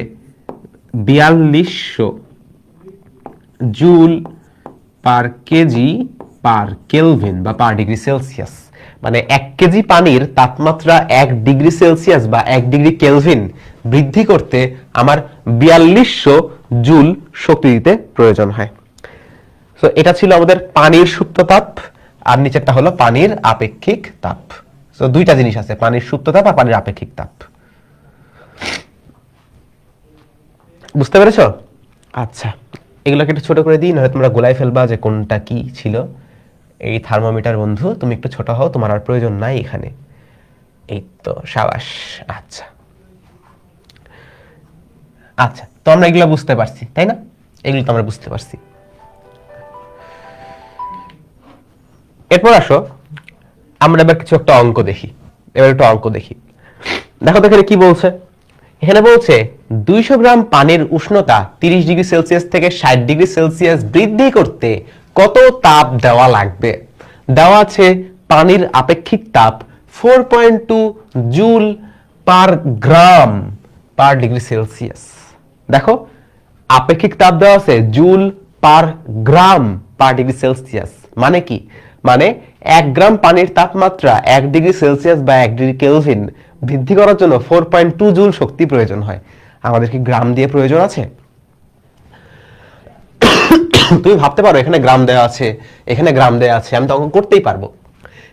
4200 joule per kg per kelvin বা পার ডিগ্রি সেলসিয়াস। মানে 1 কেজি পানির তাপমাত্রা 1 ডিগ্রি সেলসিয়াস বা 1 ডিগ্রি কেলভিন বৃদ্ধি করতে আমার 4200 জুল শক্তি দিতে প্রয়োজন হয়। সো এটা ছিল আমাদের পানির সুপ্ত তাপ, আর নিচেরটা হলো পানির আপেক্ষিক তাপ। সো দুইটা জিনিস আছে, পানির সুপ্ত তাপ আর পানির আপেক্ষিক তাপ। বুঝতে পেরেছো? আচ্ছা, এগুলোকে একটু ছোট করে দিই, নয় তোমরা গোলাই ফেলবা যে কোনটা কি ছিল। এই থার্মোমিটার বন্ধু, তুমি একটু ছোট হও, তোমার আর প্রয়োজন নাই এখানে। এই তো, সাবাস। আচ্ছা আচ্ছা, তো আমরা এগুলো বুঝতে পারছি, তাই না? এগুলো তো আমরা বুঝতে পারছি। এরপর আসো আমরা এবার কিছু একটা অঙ্ক দেখি। এবার একটু অঙ্ক দেখি। দেখো তো এখানে কি বলছে। এখানে বলছে 200 গ্রাম পানির উষ্ণতা 30°C থেকে 60°C বৃদ্ধি করতে কত তাপ দেওয়া লাগবে। দেওয়া আছে পানির আপেক্ষিক তাপ 4.2 জুল পার গ্রাম পার ডিগ্রি সেলসিয়াস। দেখো আপেক্ষিক তাপ দেওয়া আছে জুল পার গ্রাম পার ডিগ্রি সেলসিয়াস। মানে কি? মানে 1 গ্রাম পানির তাপমাত্রা 1 ডিগ্রি সেলসিয়াস বা 1 ডিগ্রি কেলভিন বৃদ্ধি করার জন্য 4.2 জুল শক্তি প্রয়োজন হয়। আমাদের কি গ্রাম দিয়ে প্রয়োজন আছে? তুমি ভাবতে পারো এখানে গ্রাম দেওয়া আছে, এখানে গ্রাম দেওয়া আছে, আমি তো অঙ্ক করতেই পারবো,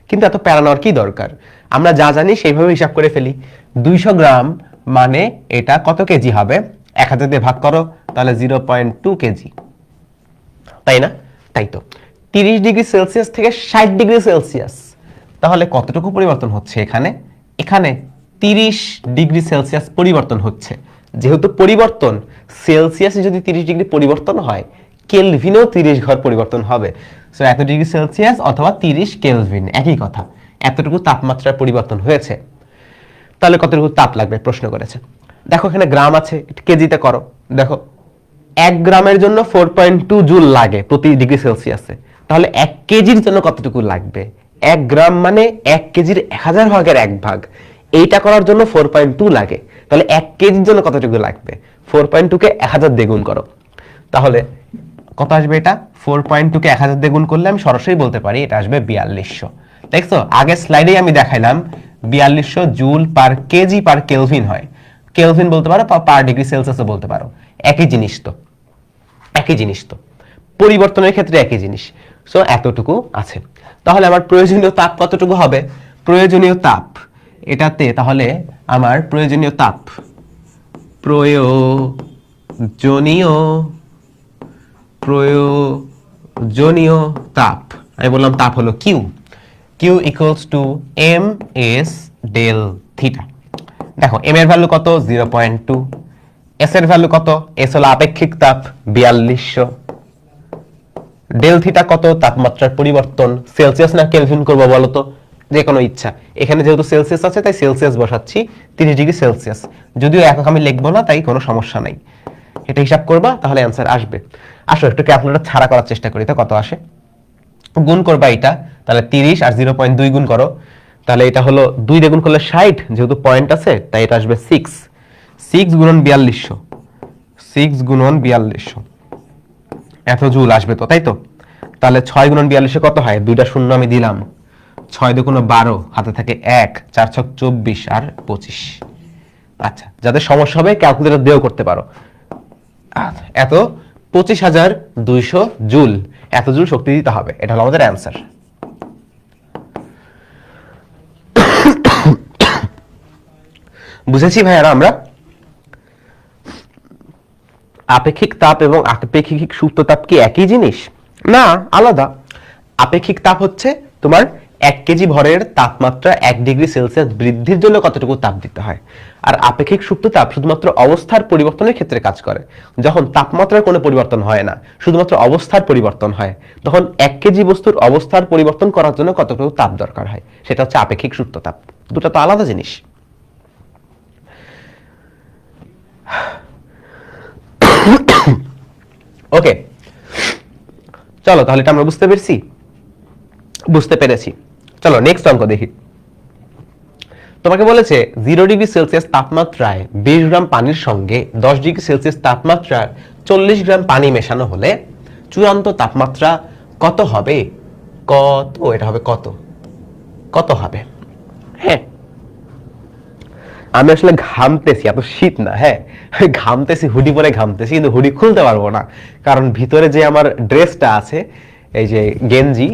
কিন্তু এত প্যারা নেওয়ার কি দরকার? আমরা যা জানি সেইভাবে হিসাব করে ফেলি। 200 গ্রাম মানে এটা কত কেজি হবে? 1000 দিয়ে ভাগ করো, তাহলে 0.2 কেজি, তাই না? তাই তো। 30°C থেকে 60°C, তাহলে কতটুকু পরিবর্তন হচ্ছে এখানে? এখানে 30°C পরিবর্তন হচ্ছে। যেহেতু পরিবর্তন, সেলসিয়াসে যদি 30° পরিবর্তন হয়, কেলভিনেও 30 ঘর পরিবর্তন হবে। সো এত ডিগ্রি সেলসিয়াস অথবা 30 কেলভিন একই কথা, এতটুকু তাপমাত্রার পরিবর্তন হয়েছে। তাহলে কতটুকু তাপ লাগবে প্রশ্ন করেছে। দেখো এখানে গ্রাম আছে, কেজিতে করো। দেখো 1 গ্রামের জন্য 4.2 জুল লাগে প্রতি ডিগ্রি সেলসিয়াসে, তাহলে 1 কেজির জন্য কতটুকু লাগবে? 1 গ্রাম মানে 1 কেজির 1000 ভাগের 1 ভাগ, এইটা করার জন্য 4.2 লাগে। তাহলে 1 কেজির জন্য কতটুকু লাগবে? 4.2 কে 1000 দিয়ে গুণ করো, তাহলে কত আসবে? এটা 4.2 কে 1000 দিয়ে গুণ করলে আমি সরাসরি বলতে পারি এটা আসবে 4200। দেখছো আগের স্লাইডেই আমি দেখাইলাম 4200 joule per kg per kelvin হয়। কেলভিন বলতে পারো, পার ডিগ্রি সেলসিয়াসও বলতে পারো, একই জিনিস তো, একই জিনিস তো, পরিবর্তনের ক্ষেত্রে একই জিনিস। সো এতটুকু আছে। তাহলে আমার প্রয়োজনীয় তাপ কতটুকু হবে? প্রয়োজনীয় তাপ এটাতে, তাহলে আমার প্রয়োজনীয় তাপ, প্রয়োজনীয় জনীয় তাপ, আমি বললাম তাপ হলো Q, Q equals to M S del theta. দেখো এম এর ভ্যালু কত 0.2, এস এর ভ্যালু কত, এস হলো আপেক্ষিক তাপ 4200, ডেল থিটা কত তাপমাত্রার পরিবর্তন, সেলসিয়াস না কেলভিন করবো বলো তো, যে কোনো ইচ্ছা। এখানে যেহেতু সেলসিয়াস আছে তাই সেলসিয়াস বসাচ্ছি, 30 ডিগ্রি সেলসিয়াস, যদিও একক আমি লিখবো না তাই কোনো সমস্যা নাই, এটা হিসাব করবা তাহলে অ্যান্সার আসবে। আসো একটু ক্যালকুলেটর ছাড়া করার চেষ্টা করি, তো কত আসে, গুণ করবা এটা, তাহলে 30 আর 0.2 গুণ করো, তাহলে এটা হলো 2 দিয়ে গুণ করলে 60, যেহেতু পয়েন্ট আছে তাই এটা আসবে 6, 6 গুণন 4200, 6 গুণন 4200 এত জুল আসবে তো, তাই তো। তাহলে 6 গুণন 42 কত হয়, দুইটা শূন্য আমি দিলাম, 6 দুগুণ 12, হাতে থাকে 1, 4 ছক 24 আর 25। আচ্ছা, যাদের সমস্যা হবে ক্যালকুলেটর দিয়েও করতে পারো। এত 25,200 জুল, এত জুল শক্তি দিতে হবে, এটা হলো আমাদের অ্যান্সার। বুঝেছি ভাইয়ারা আমরা? আপেক্ষিক তাপ এবং আপেক্ষিক সুপ্ত তাপ কি একই জিনিস? না, আলাদা। আপেক্ষিক তাপ হচ্ছে তোমার 1 কেজি ভরের তাপমাত্রা 1 ডিগ্রি সেলসিয়াস বৃদ্ধির জন্য কতটুকু তাপ দিতে হয়। আর আপেক্ষিক সুপ্ত তাপ শুধুমাত্র অবস্থার পরিবর্তনের ক্ষেত্রে কাজ করে। যখন তাপমাত্রার কোনো পরিবর্তন হয় না, শুধুমাত্র অবস্থার পরিবর্তন হয়, তখন 1 কেজি বস্তুর অবস্থার পরিবর্তন করার জন্য কতটুকু তাপ দরকার হয়, সেটা হচ্ছে আপেক্ষিক সুপ্ত তাপ। দুটো তো আলাদা জিনিস। ওকে, চলো তাহলে এটা আমরা বুঝতে পেরেছি। চলো নেক্সট অঙ্ক দেখি। তোমাকে বলেছে 0 ডিগ্রি সেলসিয়াস তাপমাত্রায় 20 গ্রাম পানির সঙ্গে 10 ডিগ্রি সেলসিয়াস তাপমাত্রার 40 গ্রাম পানি মেশানো হলে চূড়ান্ত তাপমাত্রা কত হবে। এটা হবে কত হবে। হ্যাঁ, আমি আসলে ঘামতেছি, এত শীত না, হ্যাঁ ঘামতেছি, হুডি পরে ঘামতেছি, কিন্তু হুডি খুলতে পারবো না, কারণ ভিতরে যে আমার ড্রেসটা আছে, এই যে গেঞ্জি,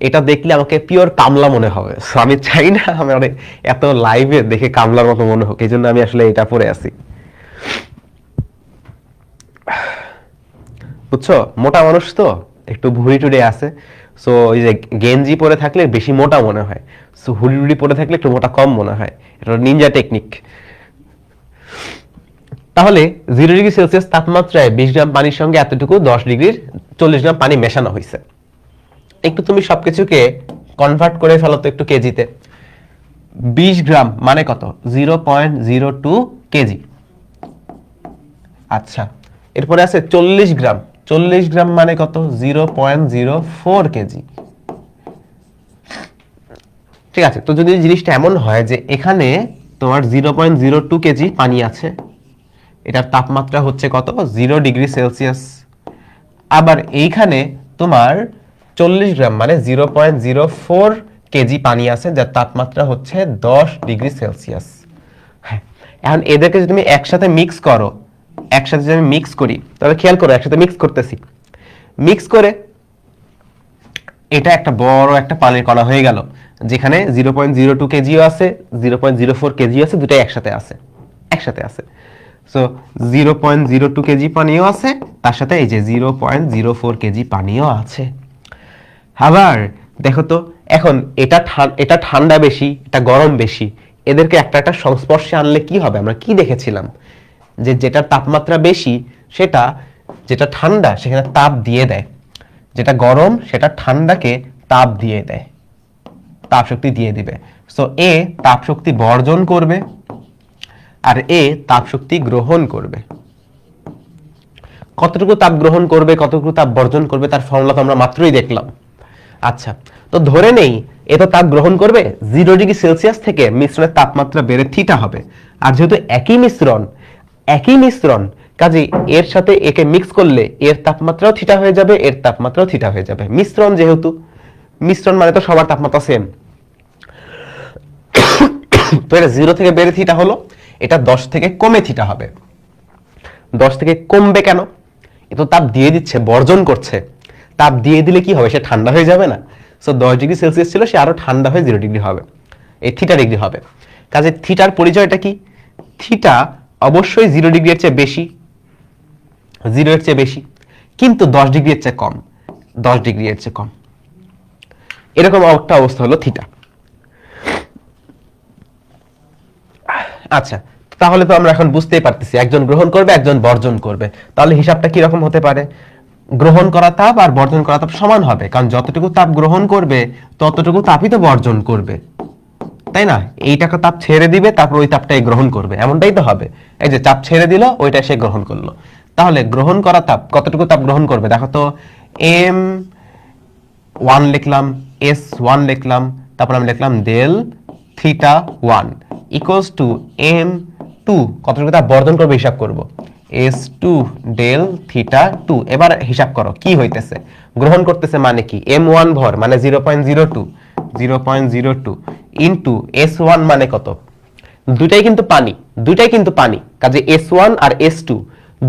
এটা দেখলে আমাকে পিওর কামলা মনে হবে। আমি চাই না আমার এত লাইভে দেখে কামলার মতো মনে হোক, এই জন্য আমি আসলে এটা পরে আছি, বুঝছো। মোটা মানুষ তো, একটু ভুঁড়ি টুড়ি আছে, সো ওই যে গেঞ্জি পরে থাকলে বেশি মোটা মনে হয়, সো হুডি টুডি পরে থাকলে একটু মোটা কম মনে হয়, এটা নিনজা টেকনিক। তাহলে 0 ডিগ্রি সেলসিয়াস তাপমাত্রায় 20 গ্রাম পানির সঙ্গে এতটুকু 10 ডিগ্রির 40 গ্রাম পানি মেশানো হয়েছে। একটু তুমি সবকিছুকে কনভার্ট করে ফেলো তো একটু কেজিতে। 20 গ্রাম মানে কত, 0.02 কেজি। আচ্ছা, এরপরে আছে 40 গ্রাম, 40 গ্রাম মানে কত, 0.04 কেজি। ঠিক আছে, তো যদি জিনিসটা এমন হয় যে এখানে তোমার 0.02 কেজি পানি আছে, এটার তাপমাত্রা হচ্ছে কত, 0 ডিগ্রি সেলসিয়াস, আবার এইখানে তোমার 40 গ্রাম মানে 0.04 কেজি পানি আছে, যার তাপমাত্রা হচ্ছে 10 ডিগ্রি সেলসিয়াস। হ্যাঁ, এখন এদেরকে যদি তুমি একসাথে মিক্স করো, একসাথে যদি আমি মিক্স করি, তাহলে খেয়াল করো, একসাথে মিক্স করতেছি, মিক্স করে এটা একটা বড় একটা পানির কণা হয়ে গেল, যেখানে 0.02 কেজিও আছে, 0.04 কেজিও আছে, দুটাই একসাথে আছে। সো 0.02 কেজি পানিও আছে, তার সাথে এই যে 0.04 কেজি পানিও আছে। আবার দেখো তো, এখন এটা ঠান্ডা বেশি, এটা গরম বেশি, এদেরকে একটা সংস্পর্শে আনলে কি হবে, আমরা কি দেখেছিলাম যে যেটা তাপমাত্রা বেশি সেটা, যেটা ঠান্ডা সেখানে তাপ দিয়ে দেয়, যেটা গরম সেটা ঠান্ডাকে তাপ দিয়ে দেয়, তাপ শক্তি দিয়ে দিবে। সো এ তাপ শক্তি বর্জন করবে আর এ তাপ শক্তি গ্রহণ করবে। কতটুকু তাপ গ্রহণ করবে, কতটুকু তাপ বর্জন করবে, তার ফর্মুলা তো আমরা মাত্রই দেখলাম। আচ্ছা, তো ধরে নেই এ তো তাপ গ্রহণ করবে, 0 ডিগ্রি সেলসিয়াস থেকে মিশ্রণের তাপমাত্রা বেড়ে থিটা হবে, আর যেহেতু একই মিশ্রণ কাজেই এর সাথে একে মিক্স করলে এর তাপমাত্রাও থিটা হয়ে যাবে, এর তাপমাত্রাও থিটা হয়ে যাবে। মিশ্রণ যেহেতু, মিশ্রণ মানে তো সবার তাপমাত্রা সেম, তো এটা 0 থেকে বেড়ে থিটা হলো, এটা 10 থেকে কমে থিটা হবে। 10 থেকে কমবে কেন, এ তো তাপ দিয়ে দিচ্ছে, বর্জন করছে, তাপ দিয়ে দিলে কি হবে, সে ঠান্ডা হয়ে যাবে না। সো 10 ডিগ্রি সেলসিয়াস ছিল, সে আরো ঠান্ডা হয়ে 0 ডিগ্রি হবে, এই থিটা ডিগ্রি হবে। কাজে থিটার পরিচয়টা কি, থিটা অবশ্যই 0 ডিগ্রির চেয়ে বেশি, 0 এর চেয়ে বেশি, কিন্তু 10 ডিগ্রির চেয়ে কম। 10 ডিগ্রি এর চেয়ে কম। এরকম একটা অবস্থা হলো থিটা। আচ্ছা, তাহলে তো আমরা এখন বুঝতেই পারতেছি একজন গ্রহণ করবে, একজন বর্জন করবে। তাহলে হিসাবটা কি রকম হতে পারে? গ্রহণ করা তাপ আর বর্জন করা তাপ সমান হবে, কারণ যতটুকু তাপ গ্রহণ করবে ততটুকু তাপই তো বর্জন করবে, তাই না? এইটাকে তাপ ছেড়ে দিবে, তারপর ওই তাপটাই গ্রহণ করবে, এমনটাই তো হবে। এই যে চাপ ছেড়ে দিল, ওইটা সে গ্রহণ করলো। তাহলে গ্রহণ করা তাপ কতটুকু তাপ গ্রহণ করবে? দেখো তো, m1 লিখলাম, s1 লিখলাম, তারপর আমি লিখলাম del theta 1 equals to m2 কতটুকু তাপ বর্জন করবে হিসাব করব, s2 ডেল থিটা 2। এবার হিসাব করো কি হইতেছে। গ্রহণ করতেছে মানে কি? m1 ভর মানে 0.02 ইনটু s1 মানে কত? দুইটাই কিন্তু পানি, কাজে s1 আর s2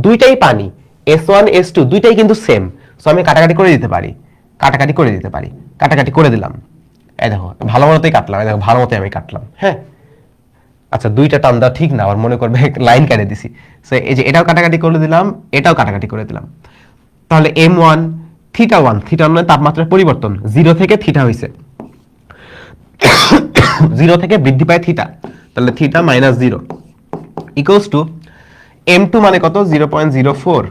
দুইটাই পানি, s1 s2 দুইটাই কিন্তু সেম। সো আমি কাটাকাটি করে দিতে পারি, কাটাকাটি করে দিলাম। এই দেখো ভালো মতোই কাটলাম, এই দেখো ভালো মতোই আমি কাটলাম। হ্যাঁ, আচ্ছা দুইটা টান দেওয়া ঠিক না, আবার মনে করবে লাইন কেটে দিছি। সো এই যে এটাও কাটাকাটি করে দিলাম, এটাও কাটাকাটি করে দিলাম। তাহলে m1 থিটা 1, থিটা মানে তাপমাত্রার পরিবর্তন, 0 থেকে থিটা হইছে, 0 থেকে বৃদ্ধি পায় থিটা, তাহলে theta minus 0 equals two m2 মানে কত? 0.04।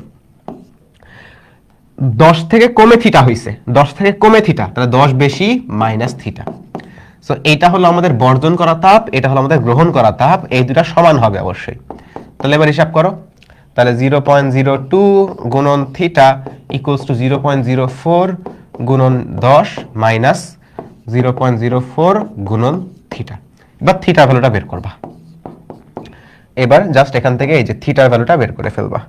10 থেকে কমে থিটা হইছে, 10 থেকে কমে থিটা, তাহলে 10 বেশি মাইনাস থিটা। সো এটা হলো আমাদের বর্জন করা তাপ, এটা হলো আমাদের গ্রহণ করা তাপ, এই দুটা সমান হবে অবশ্যই। তাহলে এবার হিসাব করো, তাহলে 0.02 গুণন থিটা ইকুয়ালস টু 0.04 গুণন 10 মাইনাস 0.04 গুণন থিটা। এবার থিটার ভ্যালুটা বের করবা। এবার জাস্ট এখান থেকে এই যে থিটার ভ্যালুটা বের করে ফেলবা।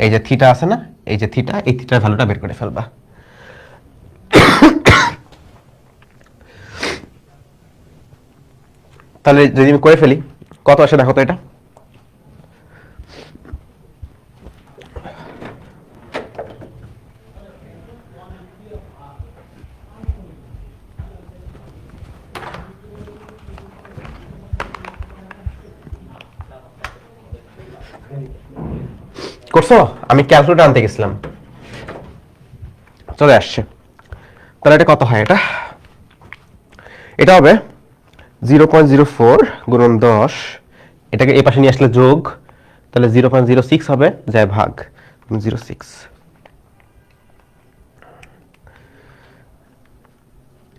এই যে থিটা আছে না, এই যে থিটা, এই থিটার ভ্যালুটা বের করে ফেলবা। তাহলে যদি আমি করে ফেলি, কত আসে দেখো তো এটা। করছো? আমি ক্যালকুলেটর আনতে গেছিলাম, চলে আসছে। তাহলে এটা কত হয়? এটা হবে 0.04 গুণন 10, এটাকে এই পাশে নিয়ে আসলে যোগ, তাহলে 0.06 হবে, যায় ভাগ 06।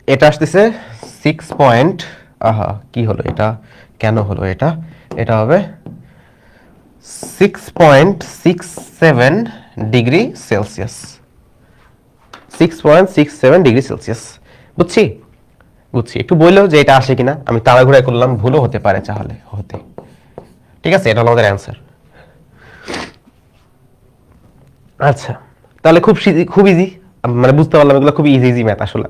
এটা আসতেছে 6 পয়েন্ট, কি হলো এটা, কেন হলো এটা? এটা হবে 6.67 ডিগ্রি সেলসিয়াস, 6.67 ডিগ্রি সেলসিয়াস। বুঝছি, একটু বললেও যে এটা আসে কিনা, আমি তাড়াহুড়া করলাম, ভুলও হতে পারে, চাহলে হতে। ঠিক আছে, এটা হলো আমাদের অ্যান্সার। আচ্ছা, তাহলে খুব ইজি, মানে বুঝতে পারলাম এগুলো খুব ইজি ম্যাথ আসলে।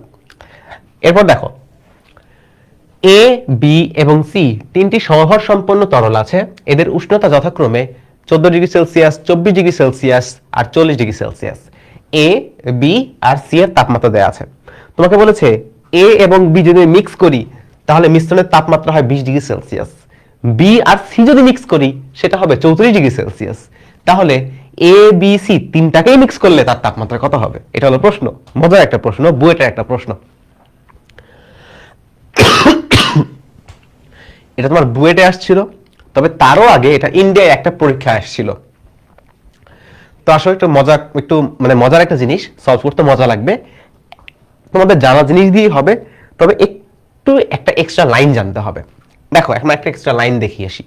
এরপর দেখো, এ, বি এবং সি তিনটি সমভর সম্পন্ন তরল আছে, এদের উষ্ণতা যথাক্রমে 14 ডিগ্রি সেলসিয়াস, 24 ডিগ্রি সেলসিয়াস আর 40 ডিগ্রি সেলসিয়াস। এ, বি আর সি এর তাপমাত্রা দেওয়া আছে। তোমাকে বলেছে এ এবং বি যদি মিক্স করি তাহলে মিশ্রণের তাপমাত্রা হয় 20 ডিগ্রি সেলসিয়াস, বি আর সি যদি মিক্স করি সেটা হবে 34 ডিগ্রি সেলসিয়াস। তাহলে এ, বি, সি তিনটাকেই মিক্স করলে তার তাপমাত্রা কত হবে? এটা হলো প্রশ্ন, মজার একটা প্রশ্ন, বুয়েটের একটা প্রশ্ন। এটা তোমার বুয়েটে আসছিল, তবে তারও আগে এটা ইন্ডিয়ায় একটা পরীক্ষা আসছিল। তো আসলে একটু মানে মজার একটা জিনিস, সলভ করতে মজা লাগবে, তোমাদের জানা জিনিস দিয়ে হবে, তবে একটু একটা এক্সট্রা লাইন জানতে হবে। দেখো এখন একটা এক্সট্রা লাইন দেখিয়ে আসি।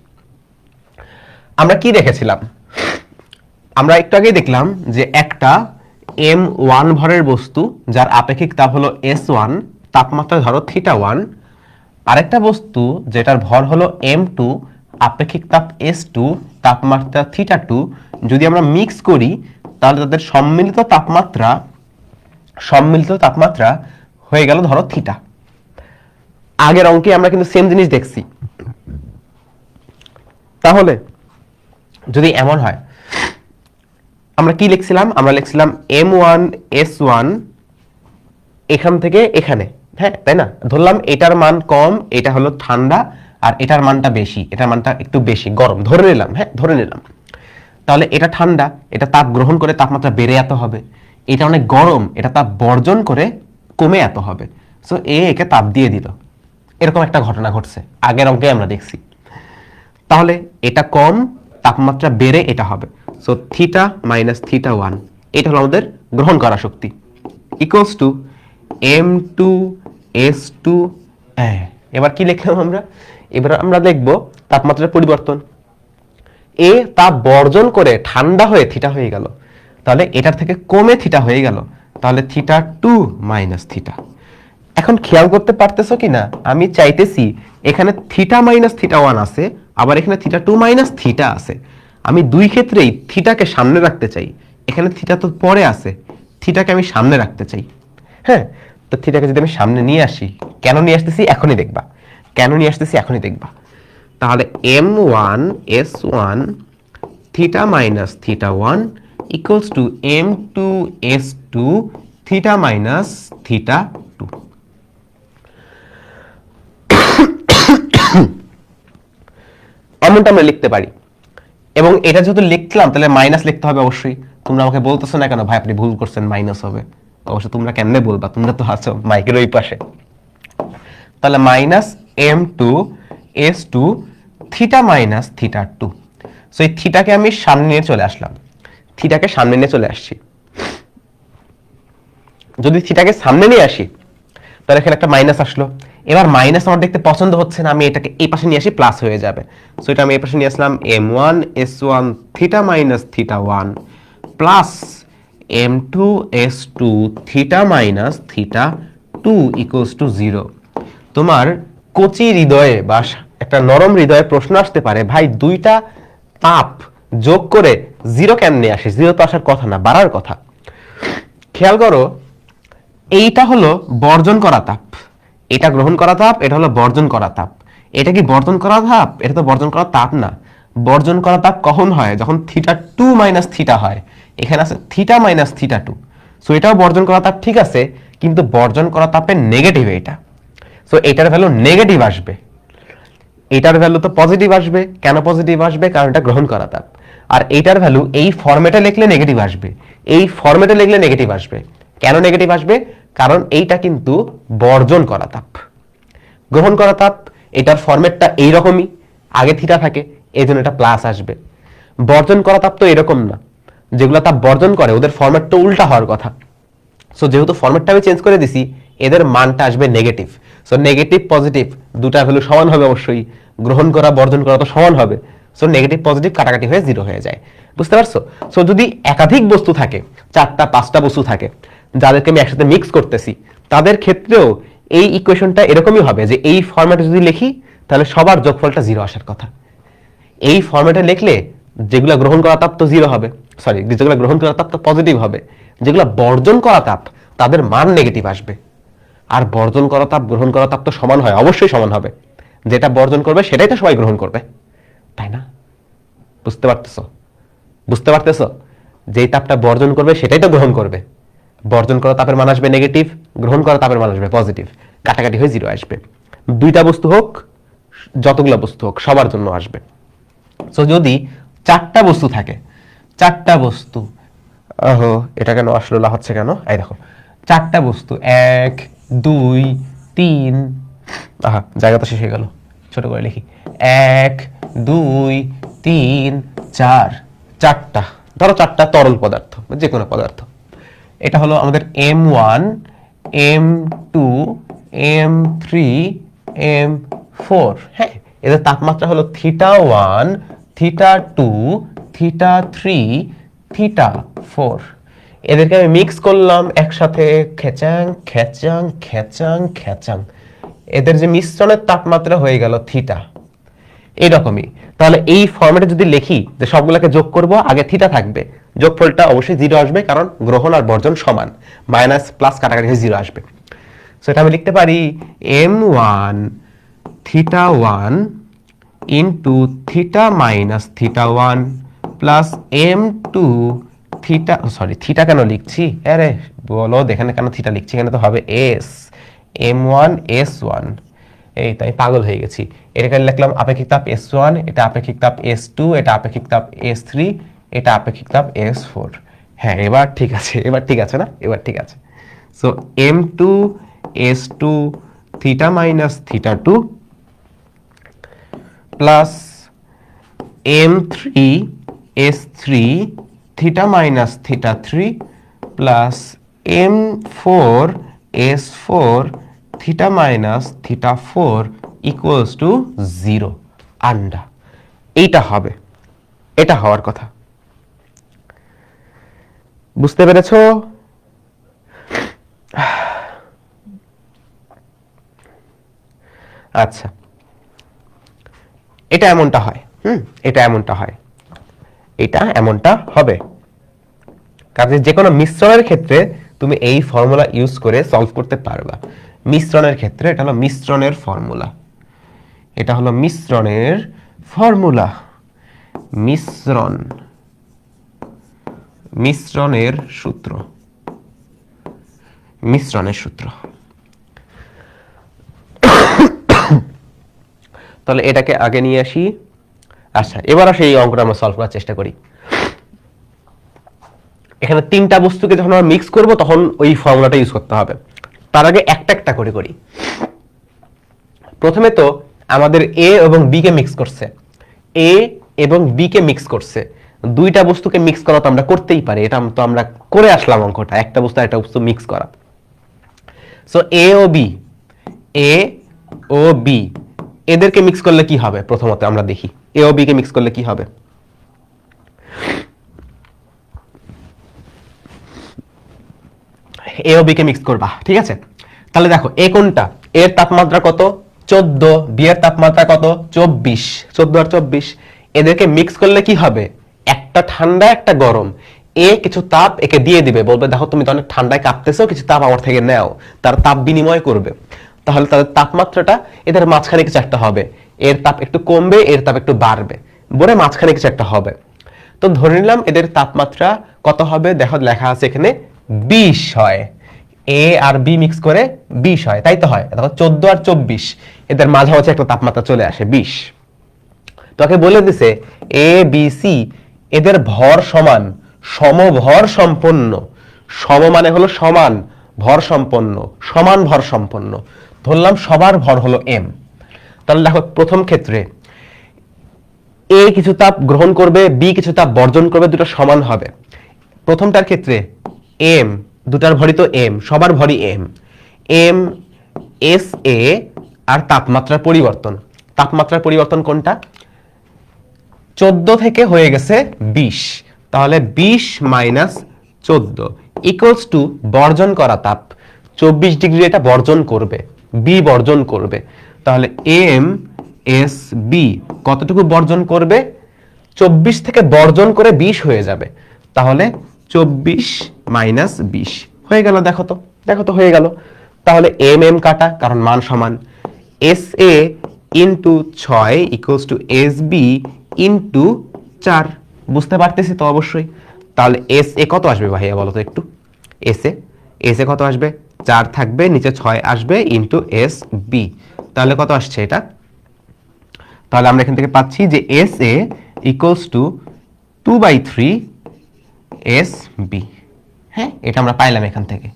আমরা কি দেখেছিলাম? আমরা একটু আগেই দেখলাম যে একটা m1 ভরের বস্তু যার আপেক্ষিক তাপ হলো s1, তাপমাত্রা ধরো θ1, আরেকটা বস্তু যেটার ভর হলো m2, আপেক্ষিক তাপ s2, তাপমাত্রা θ2, যদি আমরা মিক্স করি তাহলে তাদের সম্মিলিত তাপমাত্রা হয়ে গেল ধরো θ। আগের অঙ্কে আমরা কিন্তু সেম জিনিস দেখছি। তাহলে যদি এমন হয়, আমরা কি লিখছিলাম? আমরা লিখছিলাম m1 s1 এখান থেকে এখানে, হ্যাঁ তাই না? ধরলাম এটার মান কম, এটা হলো ঠান্ডা, আর এটার মানটা বেশি, এটার মানটা একটু বেশি গরম ধরে নিলাম। হ্যাঁ ধরে নিলাম। তাহলে এটা ঠান্ডা, এটা তাপ গ্রহণ করে তাপমাত্রা বেড়ে যেতে হবে। এটা অনেক গরম, এটা তাপ বর্জন করে কমে এত হবে। সো একে তাপ দিয়ে দিল, এরকম একটা ঘটনা ঘটছে, আগের অঙ্কে আমরা দেখছি। তাহলে এটা কম, তাপমাত্রা বেড়ে এটা হবে। So theta minus theta one, এটা হলো আমাদের গ্রহণ করা শক্তি, ইকুয়ালস টু m2s2। এবার কি লিখলাম আমরা? এবার আমরা দেখব তাপমাত্রার পরিবর্তন। এ তাপ বর্জন করে ঠান্ডা হয়ে থিটা হয়ে গেল, তাহলে এটার থেকে কমে থিটা হয়ে গেল, তাহলে থিটা টু মাইনাস থিটা। এখন খেয়াল করতে পারতেছো কি না, আমি চাইতেছি এখানে থিটা মাইনাস থিটা ওয়ান আছে, আবার এখানে থিটা টু মাইনাস থিটা আছে। আমি দুই ক্ষেত্রেই থিটাকে সামনে রাখতে চাই। এখানে থিটা তো পরে আছে, থিটাকে আমি সামনে রাখতে চাই। হ্যাঁ, তো থিটাকে যদি আমি সামনে নিয়ে আসি, কেন নিয়ে আসতেছি এখনই দেখবা, কেন নিয়ে আসতেছি এখনই দেখবা। তাহলে m1s1 theta minus theta one equals to m2s2 theta minus theta two. এমনটা আমরা লিখতে পারি, এবং এটা যেহেতু লিখলাম তাহলে মাইনাস লিখতে হবে অবশ্যই। তোমরা আমাকে বলতেছো না কেন ভাই আপনি ভুল করছেন, মাইনাস হবে। অবশ্য তোমরা কেমনে বলবা, তোমরা তো আছো মাইকের ওই পাশে। তাহলে minus m2s2 theta minus theta two. So এই থিটাকে আমি সামনে নিয়ে চলে আসলাম, থিটাকে সামনে নিয়ে চলে আসছি। যদি থিটাকে সামনে নিয়ে আসি তাহলে এখানে একটা মাইনাস আসলো। এবার মাইনাস আমার দেখতে পছন্দ হচ্ছে না, আমি এটাকে এই পাশে নিয়ে আসি, প্লাস হয়ে যাবে। সো এটা আমি এই পাশে নিয়ে আসলাম, m1s1 theta minus theta one plus m2s2 theta minus theta two equals to zero. তোমার কচি হৃদয়ে বা একটা নরম হৃদয়ে প্রশ্ন আসতে পারে, ভাই দুইটা তাপ যোগ করে জিরো কেমনে আসে? জিরো তো আসার কথা না, বাড়ার কথা। খেয়াল করো, এইটা হলো বর্জন করা তাপ, এটা গ্রহণ করা তাপ, এটা হলো বর্জন করা তাপ। এটা কি বর্জন করা তাপ? এটা তো বর্জন করা তাপ না। বর্জন করা তাপ কখন হয়? যখন থিটা টু মাইনাস থিটা হয়। এখানে আছে theta minus theta two. So এটাও বর্জন করা তাপ, ঠিক আছে, কিন্তু বর্জন করা তাপের নেগেটিভ এটা। সো এটার ভ্যালু নেগেটিভ আসবে, এটার ভ্যালু তো পজিটিভ আসবে। কেন পজিটিভ আসবে? কারণ এটা গ্রহণ করা তাপ। আর এইটার ভ্যালু এই ফরম্যাটে লিখলে নেগেটিভ আসবে, এই ফরম্যাটে লিখলে নেগেটিভ আসবে। কেন নেগেটিভ আসবে? কারণ এইটা কিন্তু বর্জন করা তাপ। গ্রহণ করা তাপ, এটার ফরম্যাটটা এইরকমই, আগে থিটা থাকে, এই জন্য এটা প্লাস আসবে। বর্জন করা তাপ তো এরকম না, যেগুলো তাপ বর্জন করে ওদের ফরম্যাটটা উল্টা হওয়ার কথা। সো যেহেতু ফরম্যাটটা আমি চেঞ্জ করে দিছি, এদের মানটা আসবে নেগেটিভ। সো নেগেটিভ পজিটিভ দুটা ভ্যালু সমান হবে অবশ্যই, গ্রহণ করা বর্জন করা তো সমান হবে। সো নেগেটিভ পজিটিভ কাটাকাটি হয়ে জিরো হয়ে যায়, বুঝতে পারছো? সো যদি একাধিক বস্তু থাকে, 4টা 5টা বস্তু থাকে, যাদেরকে আমি একসাথে মিক্স করতেছি, তাদের ক্ষেত্রেও এই ইকুয়েশনটা এরকমই হবে যে এই ফরম্যাটে যদি লিখি তাহলে সবার যোগফলটা জিরো আসার কথা। এই ফরম্যাটে লিখলে যেগুলো গ্রহণ করা তাপ তো জিরো হবে, সরি যেগুলো গ্রহণ করা তাপ তো পজিটিভ হবে, যেগুলো বর্জন করা তাপ তাদের মান নেগেটিভ আসবে। আর বর্জন করা তাপ গ্রহণ করা তাপ তো সমান হয়, অবশ্যই সমান হবে। যেটা বর্জন করবে সেটাই তো সবাই গ্রহণ করবে, তাই না? বুঝতে পারতেছো? বুঝতে পারতেছো? যেই তাপটা বর্জন করবে সেটাই তো গ্রহণ করবে। বর্জন করা তাপের মান আসবে নেগেটিভ, গ্রহণ করা তাপের মান আসবে পজিটিভ, কাটাকাটি হয়ে জিরো আসবে। দুইটা বস্তু হোক, যতগুলো বস্তু হোক, সবার জন্য আসবে। সো যদি 4টা বস্তু থাকে, 4টা বস্তু, ওহো এটা কেন আসলো, হচ্ছে কেন? এই দেখো 4টা বস্তু, 1 2 3, আহা জায়গা তো শেষ হয়ে গেল, ছোট করে লিখি, 1 2 3 4, 4টা, ধরো 4টা তরল পদার্থ, যে কোনো পদার্থ। এটা হলো আমাদের m1 m2 m3 m4। হ্যাঁ, এদের তাপমাত্রা হলো থিটা 1 থিটা 2 থিটা 3 থিটা 4। এদেরকে আমি মিক্স করলাম একসাথে, খেচাং খেচাং খেচাং খেচাং, এদের যে মিশ্রণের তাপমাত্রা হয়ে গেল থিটা। এইরকমই। তাহলে এই ফরম্যাটে যদি লিখি যে সবগুলোকে যোগ করব, আগে থিটা থাকবে, যোগফলটা অবশ্যই জিরো আসবে, কারণ গ্রহণ আর বর্জন সমান, মাইনাস প্লাস কাটাকাটি হয়ে জিরো আসবে। সো এটা আমি লিখতে পারি m1 theta 1 into theta minus theta 1 plus m2 theta, sorry theta কেন লিখছি, আরে বলো এখানে কেন থিটা লিখছি, এখানে তো হবে s, m1 s1। এই তাই পাগল হয়ে গেছি। এটাকে লিখলাম আপেক্ষিক তাপ S1, এটা আপেক্ষিক তাপ S2, এটা আপেক্ষিক তাপ S3, এটা আপেক্ষিক তাপ S4। হ্যাঁ এবার ঠিক আছে, এবার ঠিক আছে না, এবার ঠিক আছে। So m2s2 theta minus theta 2 plus m3s3 theta minus theta 3 plus m4s4 theta minus theta 4 equals to 0 আন্ডা। এইটা হবে, এটা হওয়ার কথা। বুঝতে পেরেছো? আচ্ছা, এটা এমনটা হয়, এটা এমনটা হয়, এটা এমনটা হবে। কাজে যে কোনো মিশ্রণের ক্ষেত্রে তুমি এই ফর্মুলা ইউজ করে সলভ করতে পারবা। মিশ্রণের ক্ষেত্রে এটা হলো মিশ্রণের ফর্মুলা, এটা হলো মিশ্রণের ফর্মুলা। মিশ্রণের সূত্র, মিশ্রণের সূত্র। তাহলে এটাকে আগে নিয়ে আসি। আচ্ছা, এবার আসে এই অঙ্কটা আমরা সলভ করার চেষ্টা করি। এখানে তিনটা বস্তুকে যখন আমরা মিক্স করব তখন ওই ফর্মুলাটা ইউজ করতে হবে। তার আগে একটা একটা করে করি। প্রথমে তো আমাদের এ এবং বি কে মিক্স করছে, এ এবং বি কে মিক্স করছে। দুইটা বস্তুকে মিক্স করা তো আমরা করতেই পারি, এটা তো আমরা করে আসলাম অঙ্কটা, একটা বস্তু একটা বস্তু মিক্স করা। সো এ ও বি এদেরকে মিক্স করলে কি হবে? প্রথমত আমরা দেখি এ ও বি কে মিক্স করলে কি হবে। এ ও বি কে মিক্স করবা, ঠিক আছে? তাহলে দেখো এ কোনটা, এর তাপমাত্রা কত 14, বি এর তাপমাত্রা কত 24, 14 আর 24। এদেরকে মিক্স করলে কি হবে? একটা ঠান্ডা একটা গরম। এ কিছু তাপ একে দিয়ে দিবে, বলবে দেখো তুমি তো অনেক ঠান্ডায় কাঁপতেছো, কিছু তাপ আমার থেকে নাও, তার তাপ বিনিময় করবে। তাহলে তাদের তাপমাত্রাটা এদের মাঝখানে কিছু একটা হবে, এর তাপ একটু কমবে, এর তাপ একটু বাড়বে, বলে মাঝখানে কিছু একটা হবে। তো ধরে নিলাম এদের তাপমাত্রা কত হবে, দেখো লেখা আছে এখানে 20 হয়। এ আর বি মিক্স করে 20 হয়, তাই তো হয়। দেখো 14 আর 24 এদের মাঝামাঝি একটা তাপমাত্রা চলে আসে 20। তোকে বলে দিছে এ বি সি এদের ভর সমান, সমভর সম্পন্ন। সম মানে হলো সমান, ভর সম্পন্ন, সমান ভর সম্পন্ন। ধরলাম সবার ভর হলো এম। তাহলে দেখো প্রথম ক্ষেত্রে এ কিছু তাপ গ্রহণ করবে, বি কিছু তাপ বর্জন করবে, দুটো সমান হবে। প্রথমটার ক্ষেত্রে এম, দুটার ভরই তো এম, সবার ভরই এম। এম এস এ আর তাপমাত্রার পরিবর্তন, তাপমাত্রার পরিবর্তন কোনটা? 14 থেকে হয়ে গেছে 20, তাহলে 20 মাইনাস 14 ইকুয়ালস টু বর্জন করা তাপ 24 ডিগ্রি, এটা বর্জন করবে, বি বর্জন করবে। তাহলে এম এস বি কতটুকু বর্জন করবে? 24 থেকে বর্জন করে 20 হয়ে যাবে, তাহলে 24 মাইনাস 20 হয়ে গেল। দেখো তো, দেখো তো হয়ে গেল। তাহলে এম এম কাটা, কারণ মান সমান। S A into 6 equals to S B into 4, বুঝতে পারতেছি তো অবশ্যই। তাহলে এস এ কত আসবে ভাইয়া বলো তো একটু? এস এ কত আসবে? 4 থাকবে, নিচে 6 আসবে ইন্টু এস বি, তাহলে কত আসছে এটা? তাহলে আমরা এখান থেকে পাচ্ছি যে S A equals to 2/3 S B. হ্যাঁ, এটা আমরা পাইলাম এখান থেকে।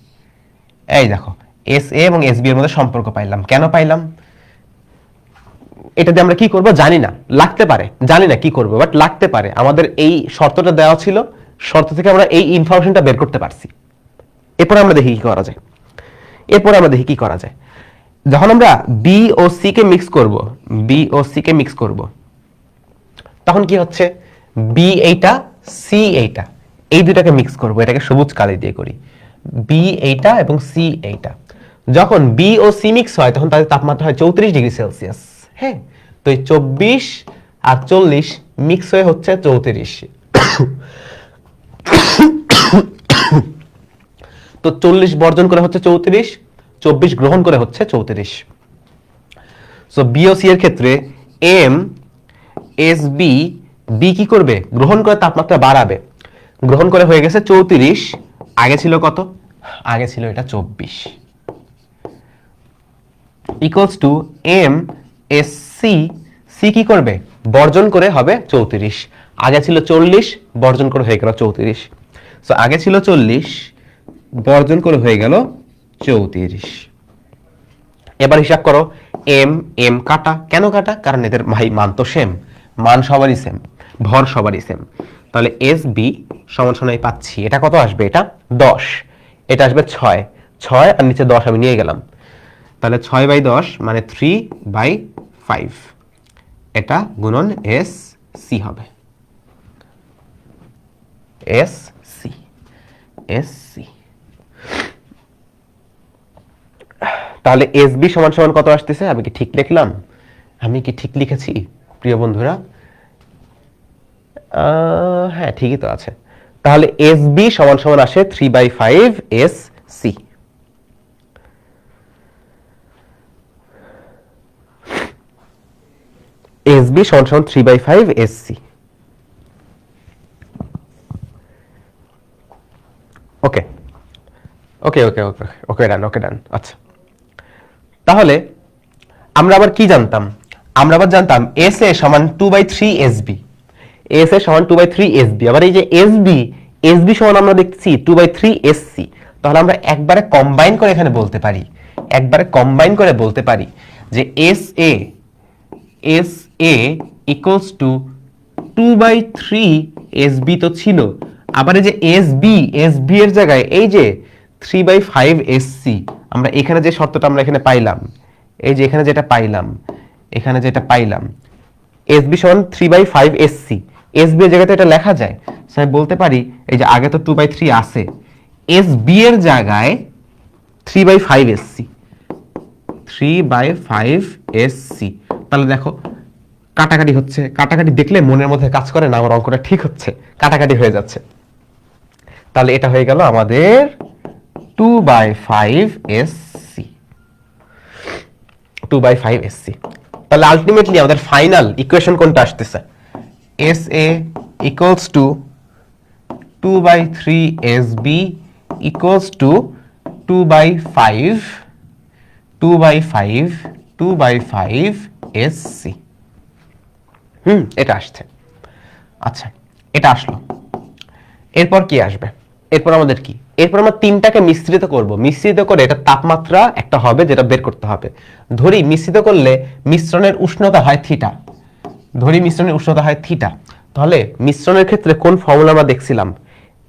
এই দেখো এস এ এবং এস বি এর মধ্যে সম্পর্ক পাইলাম। কেন পাইলাম? এটা দিয়ে আমরা কি করব জানি না, লাগতে পারে, জানি না কি করব, বাট লাগতে পারে। আমাদের এই শর্তটা দেওয়া ছিল, শর্ত থেকে আমরা এই ইনফরমেশনটা বের করতে পারছি। এরপরে আমরা দেখি কি করা যায়। যখন আমরা বি ও সি কে মিক্স করব, তখন কি হচ্ছে? বি এইটা, সি এইটা, এই দুটাকে মিক্স করব। এটাকে সবুজ কালি দিয়ে করি। বি এইটা এবং সি এইটা, যখন বি ও সি মিক্স হয় তখন তাদের তাপমাত্রা হয় 34 ডিগ্রি সেলসিয়াস। হ্যাঁ, তো এই 24 আর 40 মিক্স হয়ে হচ্ছে 34। তো 40 বর্জন করে হচ্ছে 34, 24 গ্রহণ করে হচ্ছে 34। সো বি ও সি এর ক্ষেত্রে এম এস বি, বি কি করবে? গ্রহণ করে তাপমাত্রা বাড়াবে, গ্রহণ করে হয়ে গেছে 34, আগে ছিল কত? আগে ছিল এটা 24, equals to M S C, C কি করবে? বর্জন করে হবে 34, আগে ছিল 40, বর্জন করে হয়ে গেল 34। সো আগে ছিল 40, বর্জন করে হয়ে গেল 34। এবার হিসাব করো, এম এম কাটা, কেন কাটা? কারণ এদের ভাই মান তো সেম, মান সবারই সেম, ভর সবারই সেম। তাহলে এস বি সমান সমান পাচ্ছি, এটা কত আসবে? এটা 10, এটা আসবে 6, 6 আর নিচে 10 আমি নিয়ে গেলাম, তাহলে 6/10 মানে 3/5, এটা গুণন এস সি হবে, এস সি, এস সি। তাহলে এস বি সমান সমান কত আসতেছে? আমি কি ঠিক লিখলাম? আমি কি ঠিক লিখেছি প্রিয় বন্ধুরা? হ্যাঁ, ঠিকই তো আছে। তাহলে এস বি সমান সমান আসে 3/5 এস সি। এস বি সমান সমান 3/5 এস সি। ওকে ওকে ওকে ওকে ওকে ডান, ওকে ডান। আচ্ছা, তাহলে আমরা আবার কি জানতাম? আমরা আবার জানতাম এস এ সমান 2/3 এস বি, এস এ সমান 2/3 এস বি। আবার এই যে এস বি, এস বি সমান আমরা দেখছি 2/3 এস সি। তাহলে আমরা একবারে কম্বাইন করে এখানে বলতে পারি, একবারে কম্বাইন করে বলতে পারি যে S A, S A equals to 2/3 S B তো ছিল, আবার এই যে এস বি, এস বি এর জায়গায় এই যে 3/5 এস সি, আমরা এখানে যে শর্তটা আমরা এখানে পাইলাম, এই যে এখানে যেটা পাইলাম, এখানে যেটা পাইলাম এস বি সমান 3/5 এস সি, এস বি এর জায়গাতে এটা লেখা যায়। আমি বলতে পারি এই যে আগে তো 2/3 আছে, এস বি এর জায়গায় 3/5 এস সি, 3/5 এস সি। তাহলে দেখো কাটাকাটি হচ্ছে, কাটাকাটি দেখলে মনের মধ্যে কাজ করে না আমার অঙ্কটা ঠিক হচ্ছে, কাটাকাটি হয়ে যাচ্ছে। তাহলে এটা হয়ে গেল আমাদের 2/5 এস সি, 2/5 এস সি। তাহলে আলটিমেটলি আমাদের ফাইনাল ইকুয়েশন কোনটা আসতেছে? S A equals to 2/3 S B equals to 2/5 S C. এটা আসছে। আচ্ছা, এটা আসলো, এরপর কি আসবে? এরপর আমাদের কি? এরপর আমরা তিনটাকে মিশ্রিত করব, মিশ্রিত করে এটা তাপমাত্রা একটা হবে যেটা বের করতে হবে। ধরি মিশ্রিত করলে মিশ্রণের উষ্ণতা হয় থিটা, ধরি মিশ্রণের উষ্ণতা হয় থিটা, তাহলে মিশ্রণের ক্ষেত্রে কোন ফর্মুলা আমরা দেখছিলাম?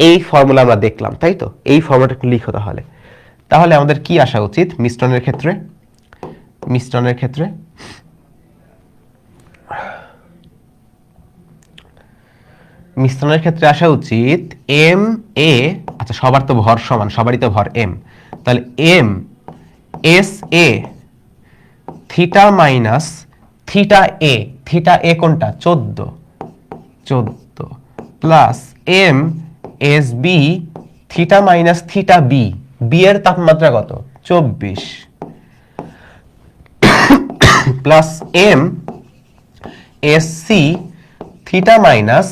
এই ফর্মুলা আমরা দেখলাম, তাই তো? এই ফর্মুলাটা একটু লিখো তাহলে। তাহলে আমাদের কি আসা উচিত মিশ্রণের ক্ষেত্রে? মিশ্রণের ক্ষেত্রে মিশ্রণের ক্ষেত্রে আসা উচিত এম এ, আচ্ছা সবার তো ভর সমান, সবারই তো ভর এম, তাহলে M S A theta minus theta A, theta A কোনটা? 14 plus M S B theta minus theta B, B এর তাপমাত্রা কত? 24 plus M S C theta minus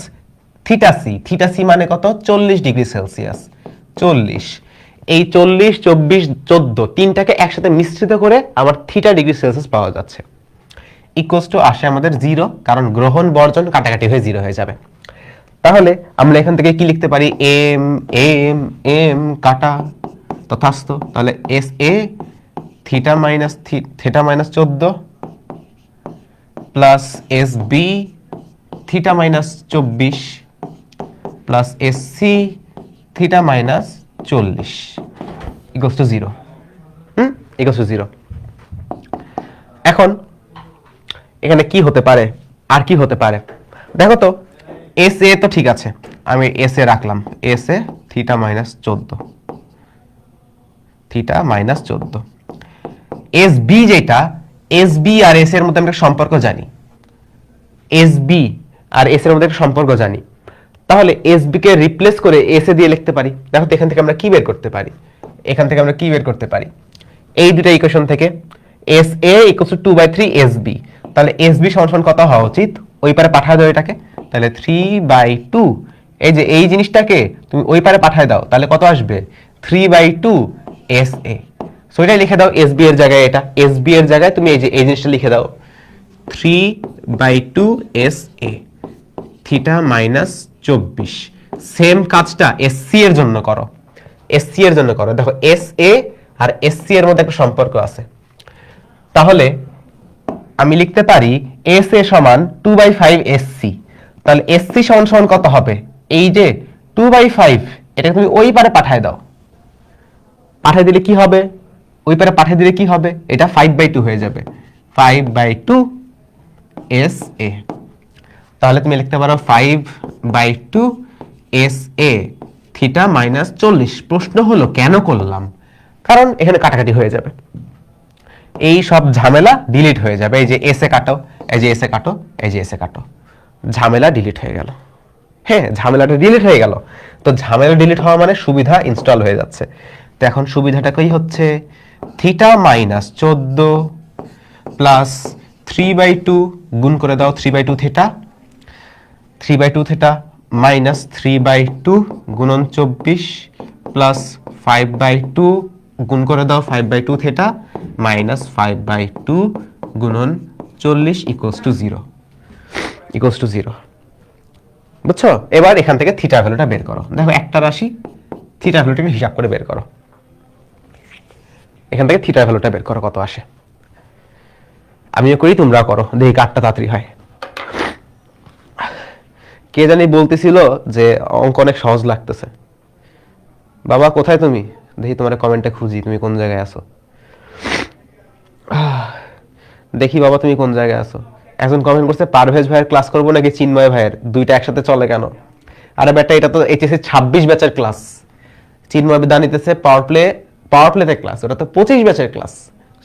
theta C, theta C মানে কত? 40 ডিগ্রি সেলসিয়াস, 40। এই 40, 24, 14 তিনটাকে একসাথে মিশ্রিত করে আমার থিটা ডিগ্রি সেলসিয়াস পাওয়া যাচ্ছে, ইকুয়ালস টু আসে আমাদের 0, কারণ গ্রহণ বর্জন কাটাকাটি হয়ে 0 হয়ে যাবে। তাহলে আমরা এখান থেকে কি লিখতে পারি? এম এম এম কাটা তথাস্থ, তাহলে S A theta minus 14 plus S B theta minus 24 plus S C theta minus 40 equals to 0, equals to 0। এখন এখানে কি হতে পারে? আর কি হতে পারে দেখো তো। এস এ তো ঠিক আছে, আমি এস এ রাখলাম, S A theta minus 14, theta minus 14। S B যেটা, এস বি আর এস এর মধ্যে আমরা সম্পর্ক জানি, এস বি আর এস এর মধ্যে একটা সম্পর্ক জানি, তাহলে এস বি কে রিপ্লেস করে এস এ দিয়ে লিখতে পারি। দেখো তো এখান থেকে আমরা কি বের করতে পারি? এখান থেকে আমরা কি বের করতে পারি? এই দুটো ইকুয়েশন থেকে S A equals to 2/3 S B, তাহলে এস বি সমান কত হওয়া উচিত? ওই পারে পাঠায় দাও এটাকে, তাহলে 3/2, এই যে এই জিনিসটাকে তুমি ওই পারে পাঠায় দাও, তাহলে কত আসবে? 3/2 এস এ। সো এটা লিখে দাও এস বি এর জায়গায়, এটা এস বি এর জায়গায় তুমি এই যে এই জিনিসটা লিখে দাও 3/2 S A theta minus 24 same কাজটা এসসি এর জন্য করো, এসসি এর জন্য করো। দেখো এস এ আর এসসি এর মধ্যে একটা সম্পর্ক আছে। তাহলে আমি লিখতে পারি এস এ সমান 2/5 এসসি। তাহলে এসসি সমান সমান কত হবে? এই যে 2/5, এটা তুমি ওই পারে পাঠায় দাও। পাঠিয়ে দিলে কি হবে? ওই পারে পাঠিয়ে দিলে কি হবে? এটা 5/2 হয়ে যাবে, 5/2 এস এ। তাহলে তুমি লিখতে পারো 5/2 এস এ থিটা মাইনাস 40। প্রশ্ন হলো কেন করলাম? কারণ এখানে কাটাকাটি হয়ে যাবে, এই সব ঝামেলা ডিলিট হয়ে যাবে। এই যে এস এ কাটো, এই যে এস এ কাটো, এই যে এস এ কাটো, ঝামেলা ডিলিট হয়ে গেল। হ্যাঁ, ঝামেলাটা ডিলিট হয়ে গেল। তো ঝামেলা ডিলিট হওয়া মানে সুবিধা ইনস্টল হয়ে যাচ্ছে। তো এখন সুবিধাটা কি হচ্ছে? থিটা মাইনাস 14 প্লাস 3/2 গুণ করে দাও 3/2 থিটা, 3/2 থিটা মাইনাস 3/2 গুণন 24 প্লাস 5/2 গুণ করে দাও 5/2 থিটা মাইনাস 5/2 গুণন 40 ইকুয়ালস টু 0, ইকুয়ালস টু 0। বুঝছো? এবার এখান থেকে থিটা ভ্যালুটা বের করো। দেখো একটা রাশি, থিটা ভ্যালুটাকে হিসাব করে বের করো। এখান থেকে থিটা ভ্যালুটা বের করো কত আসে। আমিও করি, তোমরা করো, দেখি কাটটা তাড়াতাড়ি হয়। কে জানি বলতেছিল যে অঙ্ক অনেক সহজ লাগতেছে। বাবা কোথায় তুমি? দেখি তোমার কমেন্টে খুঁজি, তুমি কোন জায়গায় আছো। দেখি বাবা তুমি কোন জায়গায় আছো। একজন কমেন্ট করছে পারভেজ ভাইয়ের ক্লাস করবো নাকি চিন্ময় ভাইয়ের, দুইটা একসাথে চলে কেন? আরে বেটা, এটা তো এইচএসসি 26 ব্যাচের ক্লাস। চিন্ময় দা নিতেছে পাওয়ার প্লেতে ক্লাস, ওটা তো 25 ব্যাচের ক্লাস।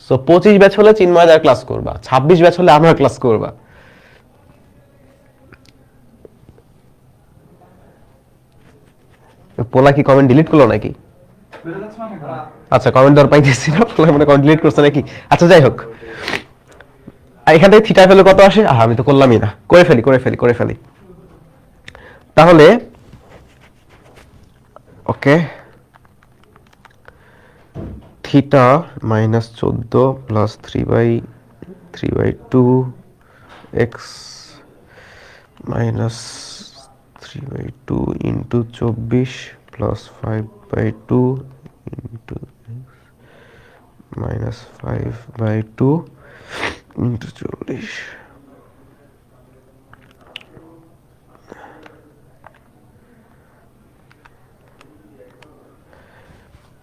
সো 25 ব্যাচ হলে চিন্ময় দার ক্লাস করবা, 26 ব্যাচ হলে আমার ক্লাস করবা। পোলা কি কমেন্ট ডিলিট করলো নাকি? আচ্ছা, কমেন্ট দেওয়ার পাইতেছি না, পোলা মানে কমেন্ট ডিলিট করছে নাকি? আচ্ছা যাই হোক, এখান থেকে থিটা ভ্যালু কত আসে? আমি তো করলামই না, করে ফেলি। তাহলে okay, theta minus 14 plus 3/2 x minus 3/2 into 24 plus 5/2 into minus 5/2 into 40।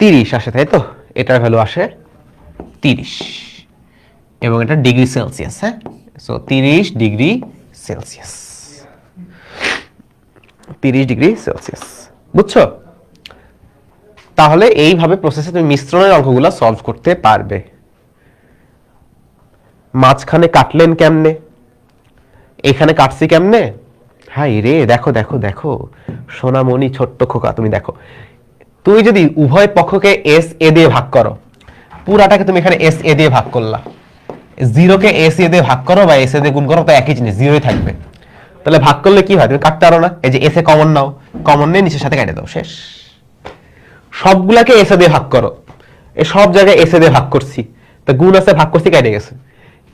30 আসে, তাই তো? এটার ভ্যালু আসে 30 এবং এটা ডিগ্রি সেলসিয়াস। হ্যাঁ, so 30 degree Celsius, 30 degree Celsius. বুঝছো? তাহলে এইভাবে প্রসেসে তুমি মিশ্রণের অঙ্কগুলো সলভ করতে পারবে। মাঝখানে কাটলেন কেমনে, এখানে কাটছি কেমনে? হাই রে, দেখো দেখো দেখো সোনামণি ছোট্ট খোকা, তুমি দেখো, তুমি যদি উভয় পক্ষকে এস এ দিয়ে ভাগ করো, পুরাটাকে তুমি এখানে এস এ দিয়ে ভাগ করলা, জিরোকে এস এ দিয়ে ভাগ করো বা এস এ দিয়ে গুণ করো, তো একই জিনিস, জিরোই থাকবে। তাহলে ভাগ করলে কি হয়? তুমি কাটতে পারো না। এই যে S a common now, common নিয়ে নিচের সাথে কেটে দাও, শেষ। সবগুলাকে এস এ দিয়ে ভাগ করো, এই সব জায়গায় এস এ দিয়ে ভাগ করছি, তা গুণ আছে, ভাগ করছি, কেটে গেছে।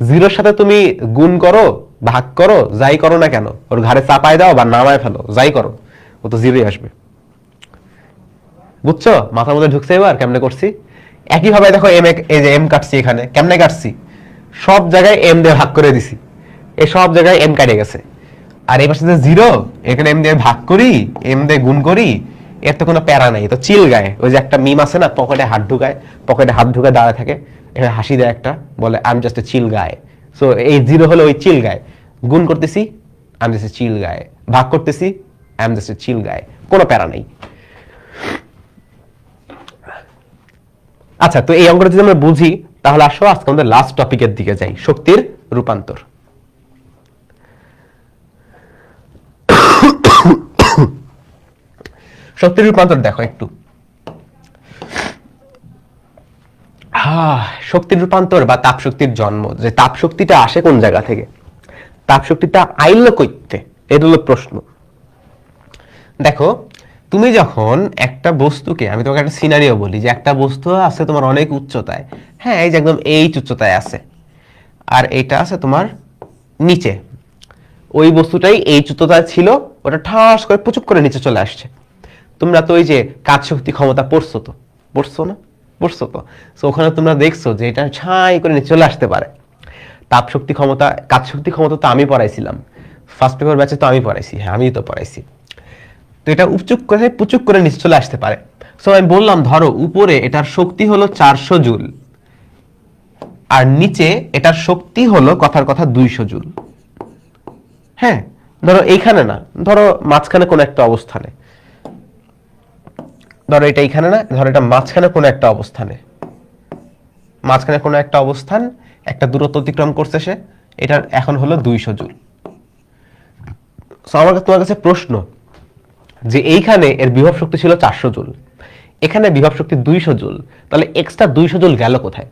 জিরোর সাথে তুমি গুণ করো, ভাগ করো, যাই করো না কেন, ওর ঘাড়ে চাপায় দাও বা নামায় ফেলো, যাই করো, ও তো জিরোই আসবে। বুঝছো? মাথার মধ্যে ঢুকছে এবার কেমনে করছি? একইভাবে দেখো এম, এই যে এম কাটছি, এখানে কেমনে কাটছি? সব জায়গায় এম দিয়ে ভাগ করে দিছি, এই সব জায়গায় এম কাটে গেছে। আর এই পাশে যে জিরো, এখানে এম দিয়ে ভাগ করি, এম দিয়ে গুণ করি, এর তো কোনো প্যারা নাই, তো চিল গায়ে। ওই যে একটা মিম আছে না, পকেটে হাত ঢুকায়, পকেটে হাত ঢুকায় দাঁড়ায় থাকে, এখানে হাসি দেয় একটা, বলে আই এম জাস্ট এ চিল গায়ে। সো এই জিরো হলো ওই চিল গায়ে। গুণ করতেছি, আই এম জাস্ট এ চিল গায়ে। ভাগ করতেছি, আই এম জাস্ট এ চিল গায়ে, কোনো প্যারা নাই। আচ্ছা, তো এই অঙ্কটা যদি আমরা বুঝি, তাহলে আসো আজকে আমাদের লাস্ট টপিকের দিকে যাই, শক্তির রূপান্তর। শক্তির রূপান্তর দেখো একটু। শক্তির রূপান্তর বা তাপ শক্তির জন্ম, যে তাপ শক্তিটা আসে কোন জায়গা থেকে, তাপ শক্তিটা আইলো কইতে, এটা হলো প্রশ্ন। দেখো, তুমি যখন একটা বস্তুকে, আমি তোমাকে একটা সিনারিও বলি, যে একটা বস্তু আছে তোমার অনেক উচ্চতায়, হ্যাঁ, এই যে একদম এই উচ্চতায় আছে, আর এইটা আছে তোমার নিচে। ওই বস্তুটাই এই উচ্চতায় ছিল, ওটা ঠাস করে পুচুক করে নিচে চলে আসছে। তোমরা তো ওই যে কাজ শক্তি ক্ষমতা পড়ছো তো, পড়ছো না? পড়ছো তো। সো ওখানে তোমরা দেখছো যে এটা ছাই করে নিচে চলে আসতে পারে। তাপ শক্তি ক্ষমতা, কাজ শক্তি ক্ষমতা তো আমি পড়াইছিলাম, ফার্স্ট পেপার ব্যাচে তো আমি পড়াইছি, হ্যাঁ আমি তো পড়াইছি। তো এটা উপচুক করে পুচুক করে নিচে চলে আসতে পারে। সো আমি বললাম ধরো উপরে এটার শক্তি হলো 400 জুল, আর নিচে এটার শক্তি হলো কথার কথা 200 জুল। হ্যাঁ, ধরো এইখানে না, ধরো মাঝখানে কোনো একটা অবস্থানে, ধরো এটা এইখানে না, ধরো এটা মাঝখানে কোনো একটা অবস্থানে, মাঝখানে কোনো একটা অবস্থান, একটা দূরত্ব অতিক্রম করছে সে, এটার এখন হলো 200 জুল। সো আমার তোমার কাছে প্রশ্ন যে এইখানে এর বিভব শক্তি ছিল 400 জুল, এখানে বিভব শক্তি 200 জুল, তাহলে এক্সট্রা 200 জুল গেল কোথায়?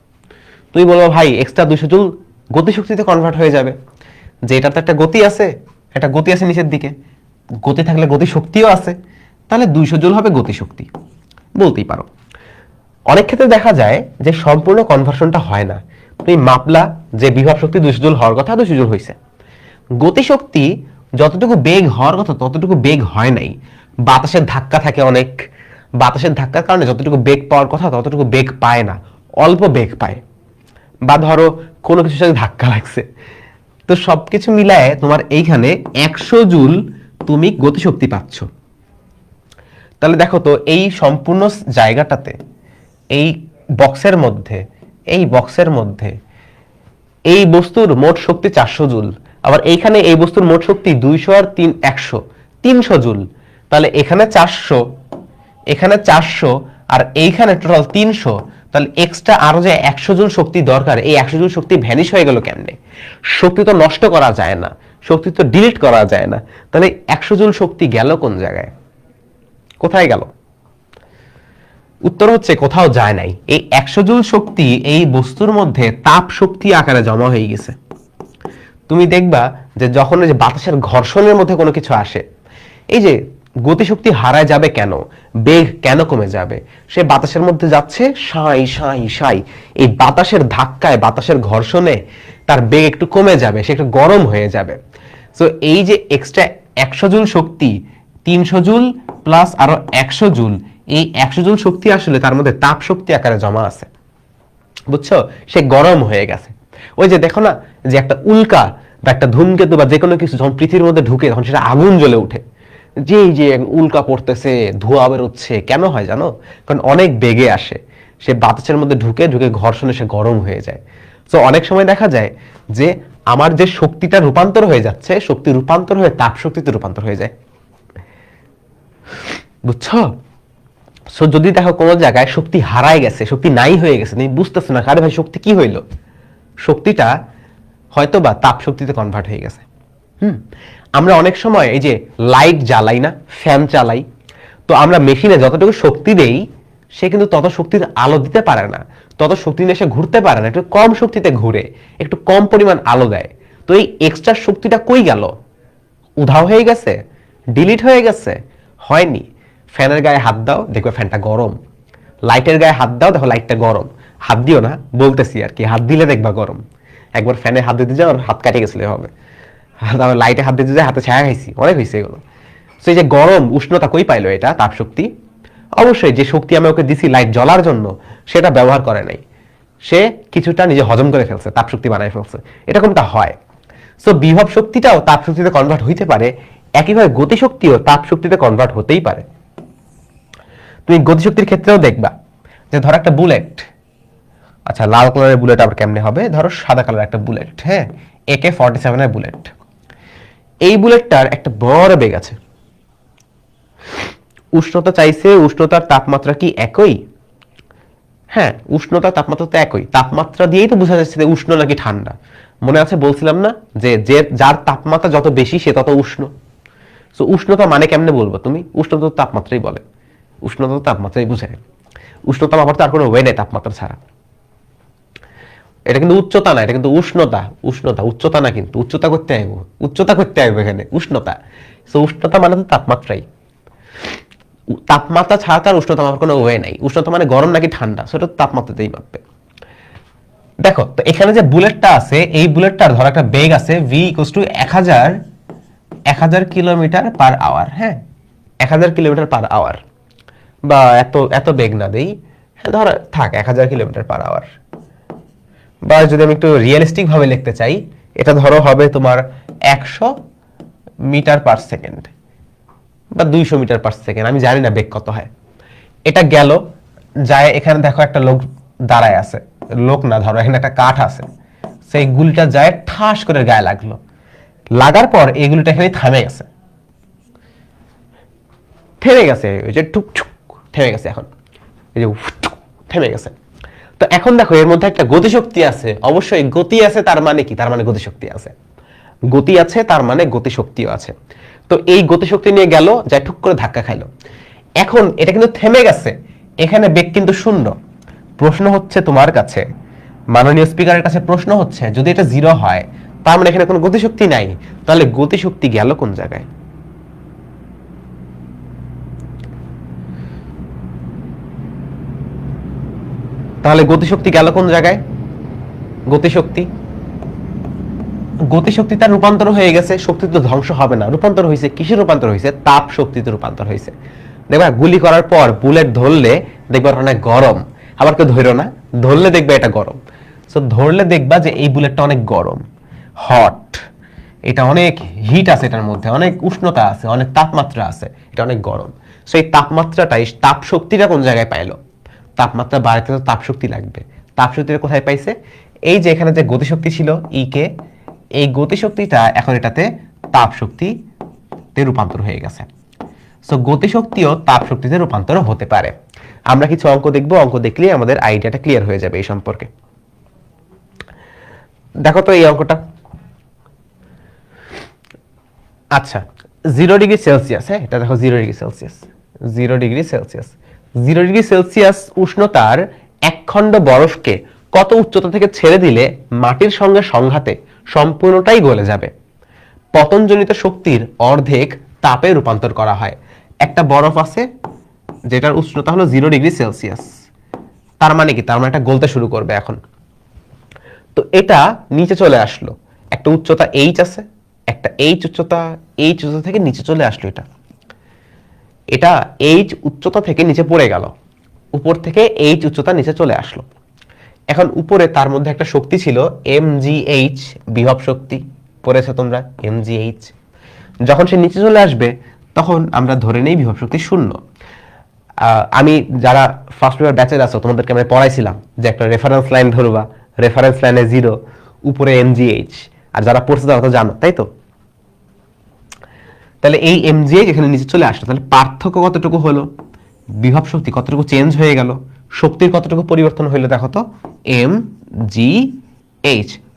তুমি বলবো ভাই এক্সট্রা 200 জুল গতিশক্তিতে কনভার্ট হয়ে যাবে, যে এটাতে একটা গতি আছে, একটা গতি আছে নিচের দিকে, গতি থাকলে গতি শক্তিও আছে, তাহলে 200 জুল হবে গতি শক্তি, বলতেই পারো। অনেক ক্ষেত্রে দেখা যায় যে সম্পূর্ণ কনভার্সনটা হয় না, তুমি মাপলা যে বিভব শক্তি 200 জুল হওয়ার কথা 200 জুল হয়েছে, গতিশক্তি যতটুকু বেগ হওয়ার কথা ততটুকু বেগ হয় নাই, বাতাসের ধাক্কা থাকে অনেক, বাতাসের ধাক্কার কারণে যতটুকু বেগ পাওয়ার কথা ততটুকু বেগ পায় না, অল্প বেগ পায়, বা ধরো কোনো কিছুর সাথে ধাক্কা লাগছে। তো সবকিছু মিলায় তোমার এইখানে 100 জুল তুমি গতিশক্তি পাচ্ছ। তাহলে দেখো তো এই সম্পূর্ণ জায়গাটাতে, এই বক্সের মধ্যে, এই বক্সের মধ্যে এই বস্তুর মোট শক্তি 400 জুল, আবার এইখানে এই বস্তুর মোট শক্তি 200 আর 100 300 জুল, তাহলে এখানে 400, এখানে 400, আর এইখানে টোটাল 300, তাহলে এক্সট্রা আরো যে 100 জুল শক্তি দরকার, এই 100 জুল শক্তি ভ্যানিশ হয়ে গেল কেমনে? শক্তি তো নষ্ট করা যায় না, শক্তি তো ডিলিট করা যায় না, তাহলে 100 জুল শক্তি গেল কোন জায়গায়? কোথায় গেল? উত্তর হচ্ছে কোথাও যায় নাই। এই 100 জুল শক্তি এই বস্তুর মধ্যে তাপ শক্তি আকারে জমা হয়ে গেছে। তুমি দেখবা যে যখন এই যে বাতাসের ঘর্ষণের মধ্যে কোনো কিছু আসে, এই যে গতিশক্তি হারায় যাবে কেন, বেগ কেন কমে যাবে? সে বাতাসের মধ্যে যাচ্ছে সাই সাই সাই, এই বাতাসের ধাক্কায়, বাতাসের ঘর্ষণে তার বেগ একটু কমে যাবে, সে একটু গরম হয়ে যাবে। সো এই যে এক্সট্রা 100 জুল শক্তি, 300 জুল প্লাস আরো 100 জুল, এই 100 জুল শক্তি আসলে তার মধ্যে তাপ শক্তি আকারে জমা আছে, বুঝছো? সে গরম হয়ে গেছে। ওই যে দেখো না যে একটা উল্কা বা একটা ধূমকেতু বা যে কোনো কিছু যখন পৃথিবীর মধ্যে ঢুকে তখন সেটা আগুন জ্বলে ওঠে, যে যে উল্কা পড়তেছে, ধোঁয়া বেরোচ্ছে, কেন হয় জানো? কারণ অনেক বেগে আসে, সে বাতাসের মধ্যে ঢুকে ঢুকে ঘর্ষণে সে গরম হয়ে যায়। তো অনেক সময় দেখা যায় যে আমার যে শক্তিটা রূপান্তর হয়ে যাচ্ছে, শক্তি রূপান্তর হয়ে তাপ শক্তিতে রূপান্তর হয়ে যায়, বুঝছো? সো যদি দেখো কোনো জায়গায় শক্তি হারায় গেছে, শক্তি নাই হয়ে গেছে, তুমি বুঝতেছো না আরে ভাই শক্তি কি হইলো, শক্তিটা হয়তো বা তাপ শক্তিতে কনভার্ট হয়ে গেছে। আমরা অনেক সময় এই যে লাইট জ্বালাই না, ফ্যান চালাই, তো আমরা মেশিনে যতটুকু শক্তি দেই সে কিন্তু তত শক্তির আলো দিতে পারে না, তত শক্তি নিয়ে সে ঘুরতে পারে না, একটু কম শক্তিতে ঘুরে, একটু কম পরিমাণ আলো দেয়। তো এই এক্সট্রা শক্তিটা কই গেল? উধাও হয়ে গেছে, ডিলিট হয়ে গেছে? হয়নি। ফ্যানের গায়ে হাত দাও, দেখবে ফ্যানটা গরম, লাইটের গায়ে হাত দাও, দেখো লাইটটা গরম। হাত দিও না, বলতেছি আর কি, হাত দিলে দেখবা গরম। একবার ফ্যানে হাত দিতে যাও, হাত কাটে গেছিলে হবে, তারপর লাইটে হাত দিতে যায়, হাতে ছায়া খাইছি, অনেক হয়েছে এগুলো। তো এই যে গরম উষ্ণতা কই পাইলো এটা? তাপ শক্তি। অবশ্যই যে শক্তি আমি ওকে দিছি লাইট জ্বলার জন্য, সেটা ব্যবহার করে নাই, সে কিছুটা নিজে হজম করে ফেলছে, তাপ শক্তি বানায় ফেলছে, এরকমটা হয়। সো বিভব শক্তিটাও তাপ শক্তিতে কনভার্ট হইতে পারে, একইভাবে গতিশক্তিও তাপ শক্তিতে কনভার্ট হতেই পারে। তুমি গতিশক্তির ক্ষেত্রেও দেখবা যে ধরো একটা বুলেট, আচ্ছা লাল কালারের বুলেট আবার কেমনে হবে, ধরো সাদা কালার একটা বুলেট, হ্যাঁ AK-47 এর বুলেট, এই বুলেটটার একটা বড় বেগ আছে, উষ্ণতা চাইছে, উষ্ণতার তাপমাত্রা কি একই? হ্যাঁ, উষ্ণতা তাপমাত্রা তো একই, তাপমাত্রা দিয়েই তো বোঝা যাচ্ছে যে উষ্ণ নাকি ঠান্ডা। মনে আছে বলছিলাম না যে যার তাপমাত্রা যত বেশি সে তত উষ্ণ। তো উষ্ণতা মানে কেমনে বলবো তুমি? উষ্ণতা তো তাপমাত্রাই বলে, উষ্ণতা তো তাপমাত্রাই বুঝায়, উষ্ণতা মাপার তো আর কোনো ওয়ে নেই তাপমাত্রা ছাড়া। এটা কিন্তু উচ্চতা না, এটা কিন্তু উষ্ণতা, উষ্ণতা উচ্চতা না, কিন্তু উচ্চতা করতে আইব, উচ্চতা করতে আইব এখানে, উষ্ণতা। তো উষ্ণতা মানে তো তাপমাত্রাই, তাপমাত্রা ছাড়া তার উষ্ণতা মাপার কোনো ওয়ে নাই। উষ্ণতা মানে গরম নাকি ঠান্ডা, সেটা তাপমাত্রাতেই মাপবে। দেখো তো এখানে যে বুলেটটা আছে, এই বুলেটটার ধর একটা বেগ আছে v = 1000 1000 কিলোমিটার পার আওয়ার। হ্যাঁ, 1000 কিলোমিটার পার আওয়ার, বা এত এত বেগ না দেই, ধর থাক 1000 কিলোমিটার পার আওয়ার। বা যদি আমি একটু রিয়েলিস্টিক ভাবে লিখতে চাই, এটা ধরো হবে তোমার 100 মিটার পার সেকেন্ড বা 200 মিটার পার সেকেন্ড, আমি জানি না বেগ কত হয়। এটা গেল, যায় এখানে দেখো একটা লোক দাঁড়ায় আছে, লোক না, ধরো এখানে একটা কাঠ আছে, সেই গুলিটা যায় ঠাস করে গায়ে লাগলো, লাগার পর এই গুলিটা এখানে থেমে গেছে, ওই যে টুক টুক থেমে গেছে, এখন এই যে থেমে গেছে। তো এখন দেখো এর মধ্যে একটা গতিশক্তি আছে, অবশ্যই গতি আছে, তার মানে কি, তার মানে গতিশক্তি আছে, গতি আছে তার মানে গতিশক্তিও আছে। তো এই গতিশক্তি নিয়ে গেল, যায় ঠুক করে ধাক্কা খাইলো, এখন এটা কিন্তু থেমে গেছে, এখানে বেগ কিন্তু শূন্য। প্রশ্ন হচ্ছে তোমার কাছে, মাননীয় স্পিকারের কাছে প্রশ্ন হচ্ছে, যদি এটা 0 হয় তার মানে এখানে কোনো গতিশক্তি নাই, তাহলে গতিশক্তি গেল কোন জায়গায়? তাহলে গতিশক্তি গেল কোন জায়গায়? গতিশক্তি তার রূপান্তর হয়ে গেছে, শক্তি তো ধ্বংস হবে না, রূপান্তর হয়েছে, কিসের রূপান্তর হয়েছে? তাপ শক্তিতে রূপান্তর হয়েছে। দেখবা গুলি করার পর বুলেট ধরলে দেখবা অনেক গরম, আবার কেউ ধরো না, ধরলে দেখবা এটা গরম, সো ধরলে দেখবা যে এই বুলেটটা অনেক গরম, হট, এটা অনেক হিট আছে, এটার মধ্যে অনেক উষ্ণতা আছে, অনেক তাপমাত্রা আছে, এটা অনেক গরম। সো এই তাপমাত্রাটাই, তাপ শক্তিটা কোন জায়গায় পাইলো? তাপমাত্রা বাড়াতে তো তাপ শক্তি লাগবে, তাপ শক্তিটা কোথায় পাইছে? এই যে এখানে যে গতিশক্তি ছিল ই কে, এই গতিশক্তিটা এখন এটাতে তাপ শক্তিতে রূপান্তর হয়ে গেছে। সো গতিশক্তিও তাপ শক্তিতে রূপান্তর হতে পারে। আমরা কিছু অঙ্ক দেখব, অঙ্ক দেখলে আমাদের আইডিয়াটা ক্লিয়ার হয়ে যাবে এই সম্পর্কে। দেখো তো এই অঙ্কটা, আচ্ছা 0 ডিগ্রি সেলসিয়াস, হ্যাঁ এটা দেখো 0 degree Celsius, 0 degree Celsius, 0 degree Celsius উষ্ণতার এক খণ্ড বরফকে কত উচ্চতা থেকে ছেড়ে দিলে মাটির সঙ্গে সংঘাতে সম্পূর্ণটাই গলে যাবে? পতনজনিত শক্তির অর্ধেক তাপে রূপান্তর করা হয়। একটা বরফ আছে যেটার উষ্ণতা হলো 0 ডিগ্রি সেলসিয়াস, তার মানে কি, তার মানে এটা গলতে শুরু করবে এখন। তো এটা নিচে চলে আসলো, একটা উচ্চতা এইচ আছে, একটা এইচ উচ্চতা থেকে নিচে চলে আসলো, এটা এইচ উচ্চতা থেকে নিচে পড়ে গেল, উপর থেকে এইচ উচ্চতা নিচে চলে আসলো। এখন উপরে তার মধ্যে একটা শক্তি ছিল mgh, বিভব শক্তি পড়েছো তোমরা, mgh। যখন সে নিচে চলে আসবে তখন আমরা ধরে নেই বিভব শক্তি শূন্য। আমি যারা ফার্স্ট ইয়ার ব্যাচের আছো তোমাদেরকে আমি পড়াইছিলাম যে একটা রেফারেন্স লাইন ধরবা, রেফারেন্স লাইনে 0, উপরে mgh, আর যারা পড়ছে তারা তো জানো, তাই তো? তাহলে এই mgh এখানে নিচে চলে আসলো, তাহলে পার্থক্য কতটুকু হলো? বিভব শক্তি কতটুকু চেঞ্জ হয়ে গেল, শক্তির কতটুকু পরিবর্তন হইলো? দেখো তো mgh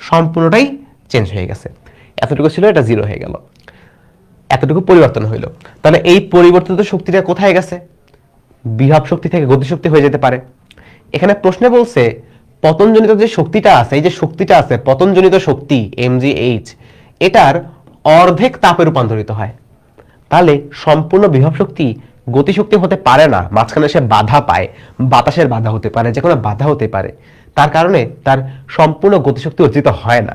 সম্পূর্ণটাই চেঞ্জ হয়ে গেছে, এতটুকু ছিল এটা 0 হয়ে গেল, এতটুকু পরিবর্তন হইলো। তাহলে এই পরিবর্তিত শক্তিটা কোথায় গেছে? বিভব শক্তি থেকে গতিশক্তি হয়ে যেতে পারে। এখানে প্রশ্নে বলছে পতনজনিত যে শক্তিটা আছে, এই যে শক্তিটা আছে পতনজনিত শক্তি mgh, এটার অর্ধেক তাপে রূপান্তরিত হয়। তাহলে সম্পূর্ণ বিভব শক্তি গতিশক্তি হতে পারে না, মাঝখানে সে বাধা পায়, বাতাসের বাধা হতে পারে, যে কোনো বাধা হতে পারে, তার কারণে তার সম্পূর্ণ গতিশক্তি অর্জিত হয় না,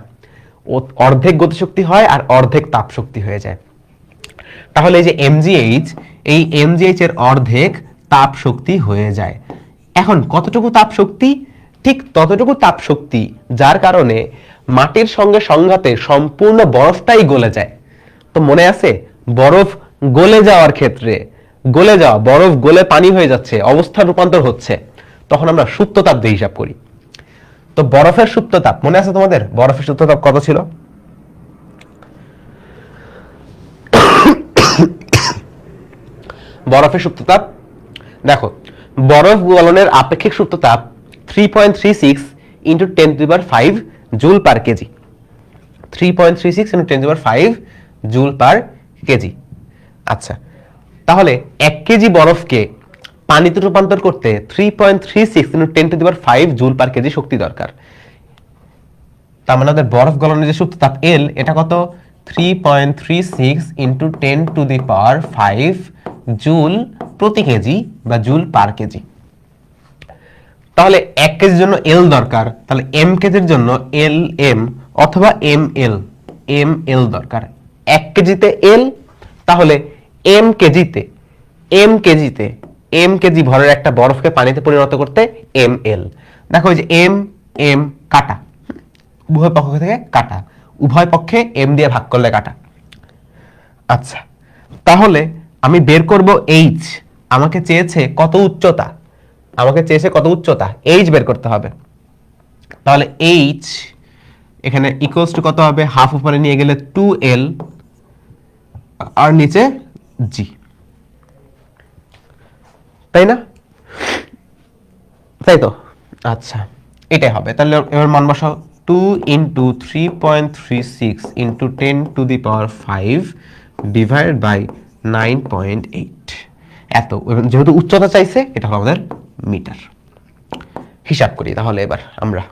অর্ধেক গতিশক্তি হয় আর অর্ধেক তাপ শক্তি হয়ে যায়। তাহলে এই যে mgh, এই mgh এর অর্ধেক তাপ শক্তি হয়ে যায়। এখন কতটুকু তাপ শক্তি? ঠিক ততটুকু তাপ শক্তি যার কারণে মাটির সঙ্গে সংঘাতে সম্পূর্ণ বরফটাই গলে যায়। তো মনে আছে, বরফ গলে যাওয়ার ক্ষেত্রে, গলে যাওয়া, বরফ গলে পানি হয়ে যাচ্ছে, অবস্থার রূপান্তর হচ্ছে, তখন আমরা সুপ্ত তাপ দিয়ে হিসাব করি। তো বরফের সুপ্ত তাপ মনে আছে তোমাদের? বরফের সুপ্ত তাপ কত ছিল? বরফের সুপ্ত তাপ দেখো, বরফ গলনের আপেক্ষিক সুপ্ত তাপ 3.36 into 10⁵ joule per KG, 3.36 into 10⁵ joule per KG. আচ্ছা, তাহলে 1 কেজি বরফকে পানিতে রূপান্তর করতে 3.36 ইন্টু 10⁵ জুল পার কেজি শক্তি দরকার। তার মানে আমাদের বরফ গলনের যে সুপ্ত তাপ L, এটা কত? 3.36 ইন্টু 10⁵ জুল প্রতি কেজি বা জুল পার কেজি। তাহলে 1 কেজির জন্য L দরকার, তাহলে m কেজির জন্য LM অথবা ml দরকার, 1 কেজিতে এল, তাহলে এম কেজি ভরের একটা বরফকে পানিতে পরিণত করতে এম এল। দেখো এই যে এম কাটা, উভয় পক্ষ থেকে কাটা, উভয় পক্ষে এম দিয়ে ভাগ করলে কাটা। আচ্ছা, তাহলে আমি বের করব এইচ। আমাকে চেয়েছে কত উচ্চতা, এইচ বের করতে হবে। তাহলে এইচ এখানে ইকুয়ালস টু কত হবে, হাফ উপরে নিয়ে গেলে 2l আর নিচে জি, তাই না? তাই তো, আচ্ছা এটাই হবে। তাহলে এবার মান বসাও, 2 × 3.36 × 10⁵ ডিভাইড বাই 9.8। এত, যেহেতু উচ্চতা চাইছে, এটা হলো আমাদের মিটার। হিসাব করি তাহলে এবার আমরা।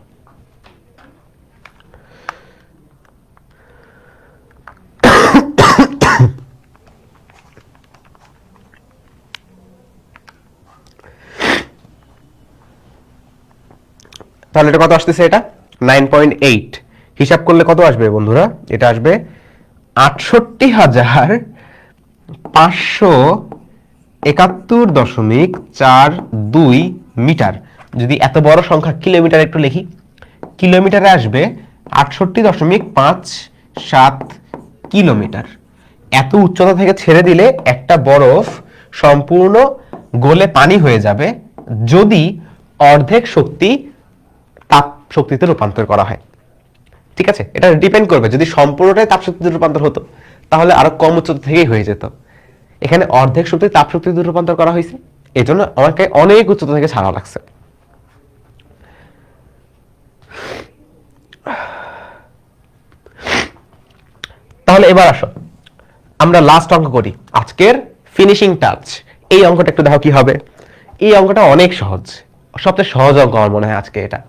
তাহলে এটা কত আসতেছে, এটা 9.8। হিসাব করলে কত আসবে বন্ধুরা, এটা আসবে 68,571.42 মিটার। যদি এত বড় সংখ্যা কিলোমিটার একটু লিখি, কিলোমিটারে আসবে 68.57 কিলোমিটার। এত উচ্চতা থেকে ছেড়ে দিলে একটা বরফ সম্পূর্ণ গলে পানি হয়ে যাবে যদি অর্ধেক শক্তি তাপ শক্তিতে রূপান্তর করা হয়। ঠিক আছে, এটা ডিপেন্ড করবে। যদি সম্পূর্ণটাই তাপ শক্তিতে রূপান্তর হতো তাহলে আরো কম উচ্চতা থেকেই হয়ে যেত। এখানে অর্ধেক শক্তি তাপ শক্তিতে রূপান্তর করা হয়েছে, এজন্য আমাকে অনেক উচ্চতা থেকে ছাড়া লাগছে। তাহলে এবার আসো আমরা লাস্ট অঙ্ক করি, আজকের ফিনিশিং টাচ। এই অঙ্কটা একটু দেখো কি হবে। এই অঙ্কটা অনেক সহজ, সবচেয়ে সহজ অঙ্ক আমার মনে হয় আজকে এটা।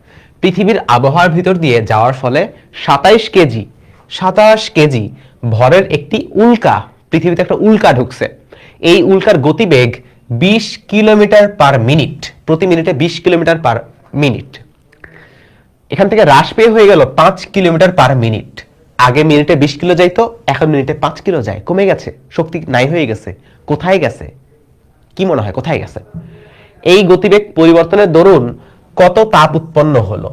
পৃথিবীর আবহাওয়ার ভিতর দিয়ে যাওয়ার ফলে 27 কেজি ভরের একটি উল্কা, পৃথিবীতে একটা উল্কা ঢুকছে। এই উল্কার গতিবেগ 20 কিলোমিটার পার মিনিট, প্রতি মিনিটে 20 কিলোমিটার পার মিনিট। এখান থেকে হ্রাস পেয়ে হয়ে গেল 5 কিলোমিটার পার মিনিট। আগে মিনিটে 20 কিলো যাইতো, এখন মিনিটে 5 কিলো যায়, কমে গেছে, শক্তি নাই হয়ে গেছে। কোথায় গেছে, কি মনে হয় কোথায় গেছে? এই গতিবেগ পরিবর্তনের দরুন কত তাপ উৎপন্ন হলো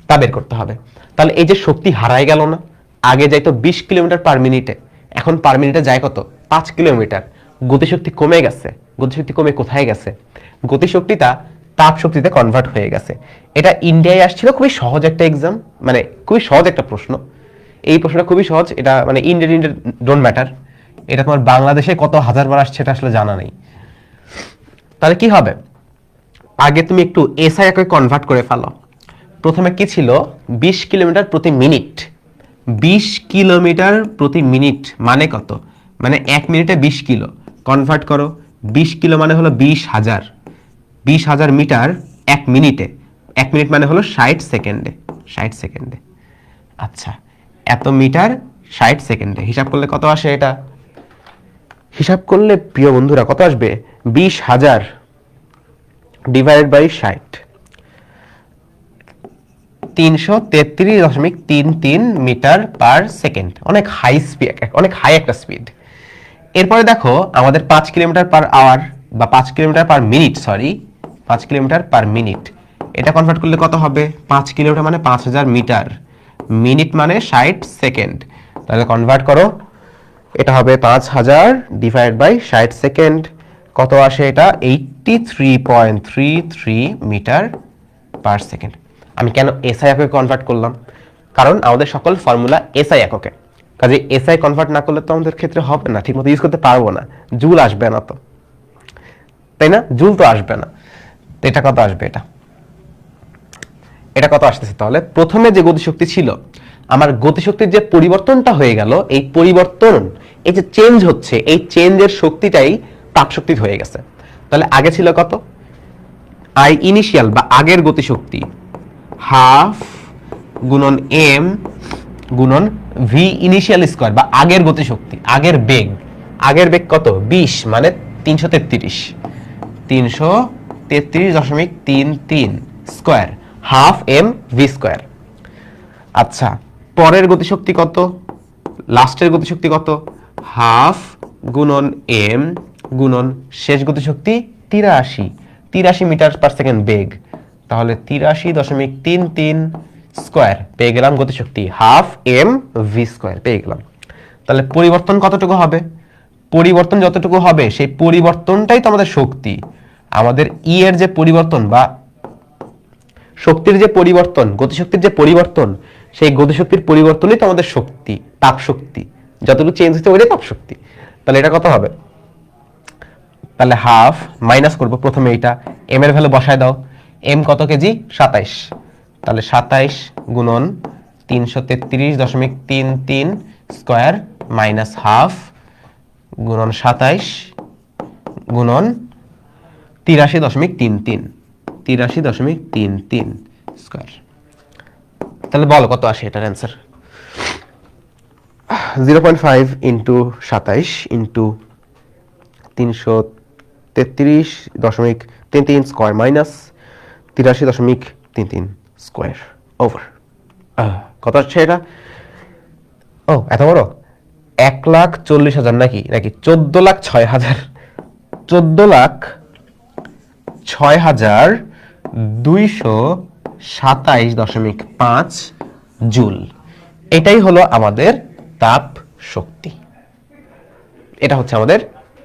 তা বের করতে হবে। তাহলে এই যে শক্তি হারায় গেল না, আগে যাইতো 20 কিলোমিটার পার মিনিটে, এখন পার মিনিটে যায় কত, 5 কিলোমিটার। গতিশক্তি কমে গেছে, গতিশক্তি কমে কোথায় গেছে? গতিশক্তিটা তাপ শক্তিতে কনভার্ট হয়ে গেছে। এটা ইন্ডিয়ায় আসছিল, খুবই সহজ একটা এক্সাম, মানে খুবই সহজ একটা প্রশ্ন। এই প্রশ্নটা খুবই সহজ, এটা মানে ইন্ডিয়া ডোন্ট ম্যাটার। এটা তোমার বাংলাদেশে কত হাজারবার আসছে এটা আসলে জানা নেই। তাহলে কি হবে, আগে তুমি একটু এসআই একে কনভার্ট করে ফেলো। প্রথমে কি ছিল, 20 কিলোমিটার প্রতি মিনিট। 20 কিলোমিটার প্রতি মিনিট মানে কত, মানে 1 মিনিটে 20 কিলো। কনভার্ট করো, 20 কিলো মানে হলো 20,000, 20,000 মিটার 1 মিনিটে। 1 মিনিট মানে হলো 60 সেকেন্ডে, 60 সেকেন্ডে। আচ্ছা, এত মিটার 60 সেকেন্ডে হিসাব করলে কত আসে? এটা হিসাব করলে প্রিয় বন্ধুরা কত আসবে, 20,000 divided by 60, 333.33 metre per second. অনেক হাই স্পিড, অনেক হাই একটা স্পিড। এরপরে দেখো আমাদের 5 কিলোমিটার পার আওয়ার বা 5 kilometre per minute, 5 kilometre per minute. এটা কনভার্ট করলে কত হবে, 5 কিলোমিটার মানে 5,000 মিটার, মিনিট মানে 60 সেকেন্ড। তাহলে কনভার্ট করো, এটা হবে 5,000 ডিভাইড বাই 60 সেকেন্ড। কত আসে এটা, 83.33 মিটার পার সেকেন্ড। আমি কেন এসআই এককে কনভার্ট করলাম, কারণ আমাদের সকল ফর্মুলা এসআই এককে, কাজে এসআই কনভার্ট না করলে তো আমাদের ক্ষেত্রে হবে না, ঠিকমতো ইউজ করতে পারবো না, জুল আসবে না তো, তাই না? জুল তো আসবে না। তো এটা কত আসবে, এটা কত আসতেছে? তাহলে প্রথমে যে গতিশক্তি ছিল, আমার গতিশক্তির যে পরিবর্তনটা হয়ে গেল, এই পরিবর্তন, এই যে চেঞ্জ হচ্ছে, এই চেঞ্জের শক্তিটাই তাপ শক্তি হয়ে গেছে। তাহলে আগে ছিল কত, আই ইনিশিয়াল বা আগের গতিশক্তি হাফ গুণন এম গুণন ভি ইনিশিয়াল স্কয়ার বা আগের গতিশক্তি, আগের বেগ। আগের বেগ কত, 20 মানে 333.33 square, half M V square. আচ্ছা, পরের গতিশক্তি কত, লাস্টের গতিশক্তি কত, হাফ গুণন এম গুণন শেষ গতিশক্তি 83 মিটার পার সেকেন্ড বেগ, তাহলে 83.33 স্কয়ার পেয়ে গেলাম গতিশক্তি, হাফ এম ভি স্কয়ার পেয়ে গেলাম। তাহলে পরিবর্তন কতটুকু হবে, পরিবর্তন যতটুকু হবে সেই পরিবর্তনটাই তো আমাদের শক্তি। আমাদের ই এর যে পরিবর্তন বা শক্তির যে পরিবর্তন, গতিশক্তির যে পরিবর্তন, সেই গতিশক্তির পরিবর্তনই তো আমাদের শক্তি, তাপ শক্তি। যতটুকু চেঞ্জ হচ্ছে ওইটাই তাপ শক্তি। তাহলে এটা কত হবে, তাহলে হাফ মাইনাস করব প্রথমে, এইটা এম এর ভ্যালু বসায় দাও, এম কত কেজি 27, তাহলে 27 গুণন 333.33 স্কয়ার মাইনাস হাফ গুণন 27 গুণন 83.33 স্কয়ার। তাহলে বলো কত আসে এটার answer, 0.5 into 27 into 333.33 square minus 83.33 square over কত আসছে এটা, ও এত বড়, 1,40,000 নাকি 14,06,000, 14,06,227.5 জুল। এটাই হলো আমাদের তাপ শক্তি, এটা হচ্ছে আমাদের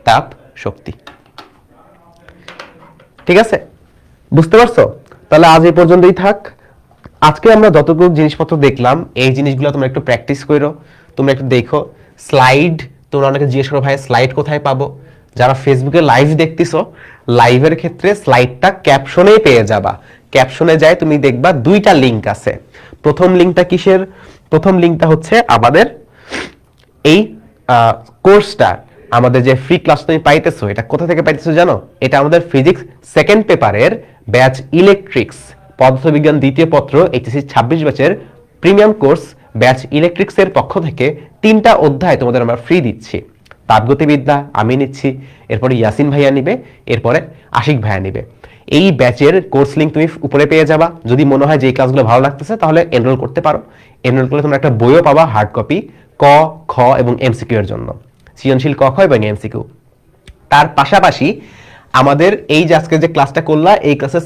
তাপ শক্তি। ঠিক আছে, বুঝতে পারছো? তাহলে আজ এই পর্যন্তই থাক। আজকে আমরা যতটুকু জিনিসপত্র দেখলাম এই জিনিসগুলো তোমরা একটু প্র্যাকটিস করো, তোমরা একটু দেখো। স্লাইড তোমরা অনেকে জিজ্ঞেস করো ভাই স্লাইড কোথায় পাবো, যারা ফেসবুকে লাইভ দেখতেছো লাইভের ক্ষেত্রে স্লাইডটা ক্যাপশনেই পেয়ে যাবা। ক্যাপশনে যায় তুমি দেখবা দুইটা লিংক আছে। প্রথম লিংকটা কিসের, প্রথম লিংকটা হচ্ছে আমাদের এই কোর্সটা, আমাদের যে ফ্রি ক্লাস তুমি পাইতেছো, এটা কোথা থেকে পাইতেছো জানো? এটা আমাদের ফিজিক্স সেকেন্ড পেপারের ব্যাচ ইলেকট্রিক্স পদার্থবিজ্ঞান দ্বিতীয় পত্র এইচএসসি 26 ব্যাচের প্রিমিয়াম কোর্স ব্যাচ ইলেকট্রিক্স এর পক্ষ থেকে 3টা অধ্যায় তোমাদের আমরা ফ্রি দিচ্ছি। তাপগতিবিদ্যা আমি নিচ্ছি, এরপরে ইয়াসিন ভাইয়া নিবে, এরপরে আশিক ভাইয়া নিবে। এই ব্যাচের কোর্স লিংক তুমি উপরে পেয়ে যাবা। যদি মনে হয় যে এই ক্লাসগুলো ভালো লাগতেছে তাহলে এনরোল করতে পারো। এনরোল করলে তোমরা একটা বইও পাবা হার্ড কপি, ক খ এবং এমসিকিউ এর জন্য, সৃজনশীল ক খ এবং এমসিকিউ। তার পাশাপাশি আমাদের এই যে আজকে যে ক্লাসটা করলা এই ক্লাসের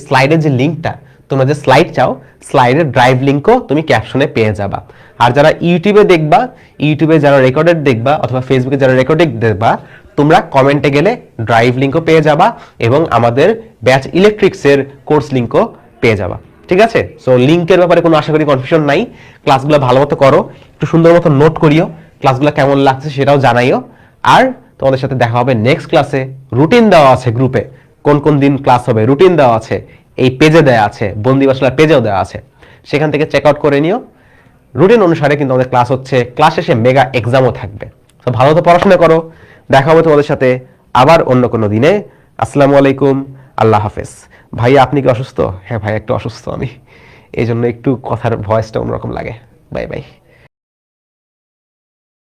স্লাইডের যে লিংকটা, তোমরা যে স্লাইড চাও স্লাইডের ড্রাইভ লিংকও তুমি ক্যাপশনে পেয়ে যাবা। আর যারা ইউটিউবে দেখবা, ইউটিউবে যারা রেকর্ডেড দেখবা অথবা ফেসবুকে যারা রেকর্ডেড দেখবা, তোমরা কমেন্টে গেলে ড্রাইভ লিংকও পেয়ে যাবা এবং আমাদের ব্যাচ ইলেকট্রিক্সের কোর্স লিংকও পেয়ে যাবা। ঠিক আছে, সো লিংকের ব্যাপারে কোনো আশা করি কনফিউশন নাই। ক্লাসগুলো ভালো মতো করো, একটু সুন্দর মতো নোট করিও, ক্লাসগুলো কেমন লাগছে সেটাও জানাইও। আর তোমাদের সাথে দেখা হবে নেক্সট ক্লাসে। রুটিন দেওয়া আছে গ্রুপে, কোন কোন দিন ক্লাস হবে রুটিন দেওয়া আছে, এই পেজে দেওয়া আছে, বন্দি বাসলার পেজেও দেওয়া আছে, সেখান থেকে চেক আউট করে নিও। রুটিন অনুসারে কিন্তু আমাদের ক্লাস হচ্ছে, ক্লাস শেষে মেগা এক্সামও থাকবে। তো ভালো তো পড়াশোনা করো, দেখা হবে তোমাদের সাথে আবার অন্য কোনো দিনে। আসসালামু আলাইকুম, আল্লাহ হাফেজ। ভাইয়া আপনি কি অসুস্থ? হ্যাঁ ভাই একটু অসুস্থ আমি, এই জন্য একটু কথার ভয়েসটা অন্যরকম লাগে। Bye bye.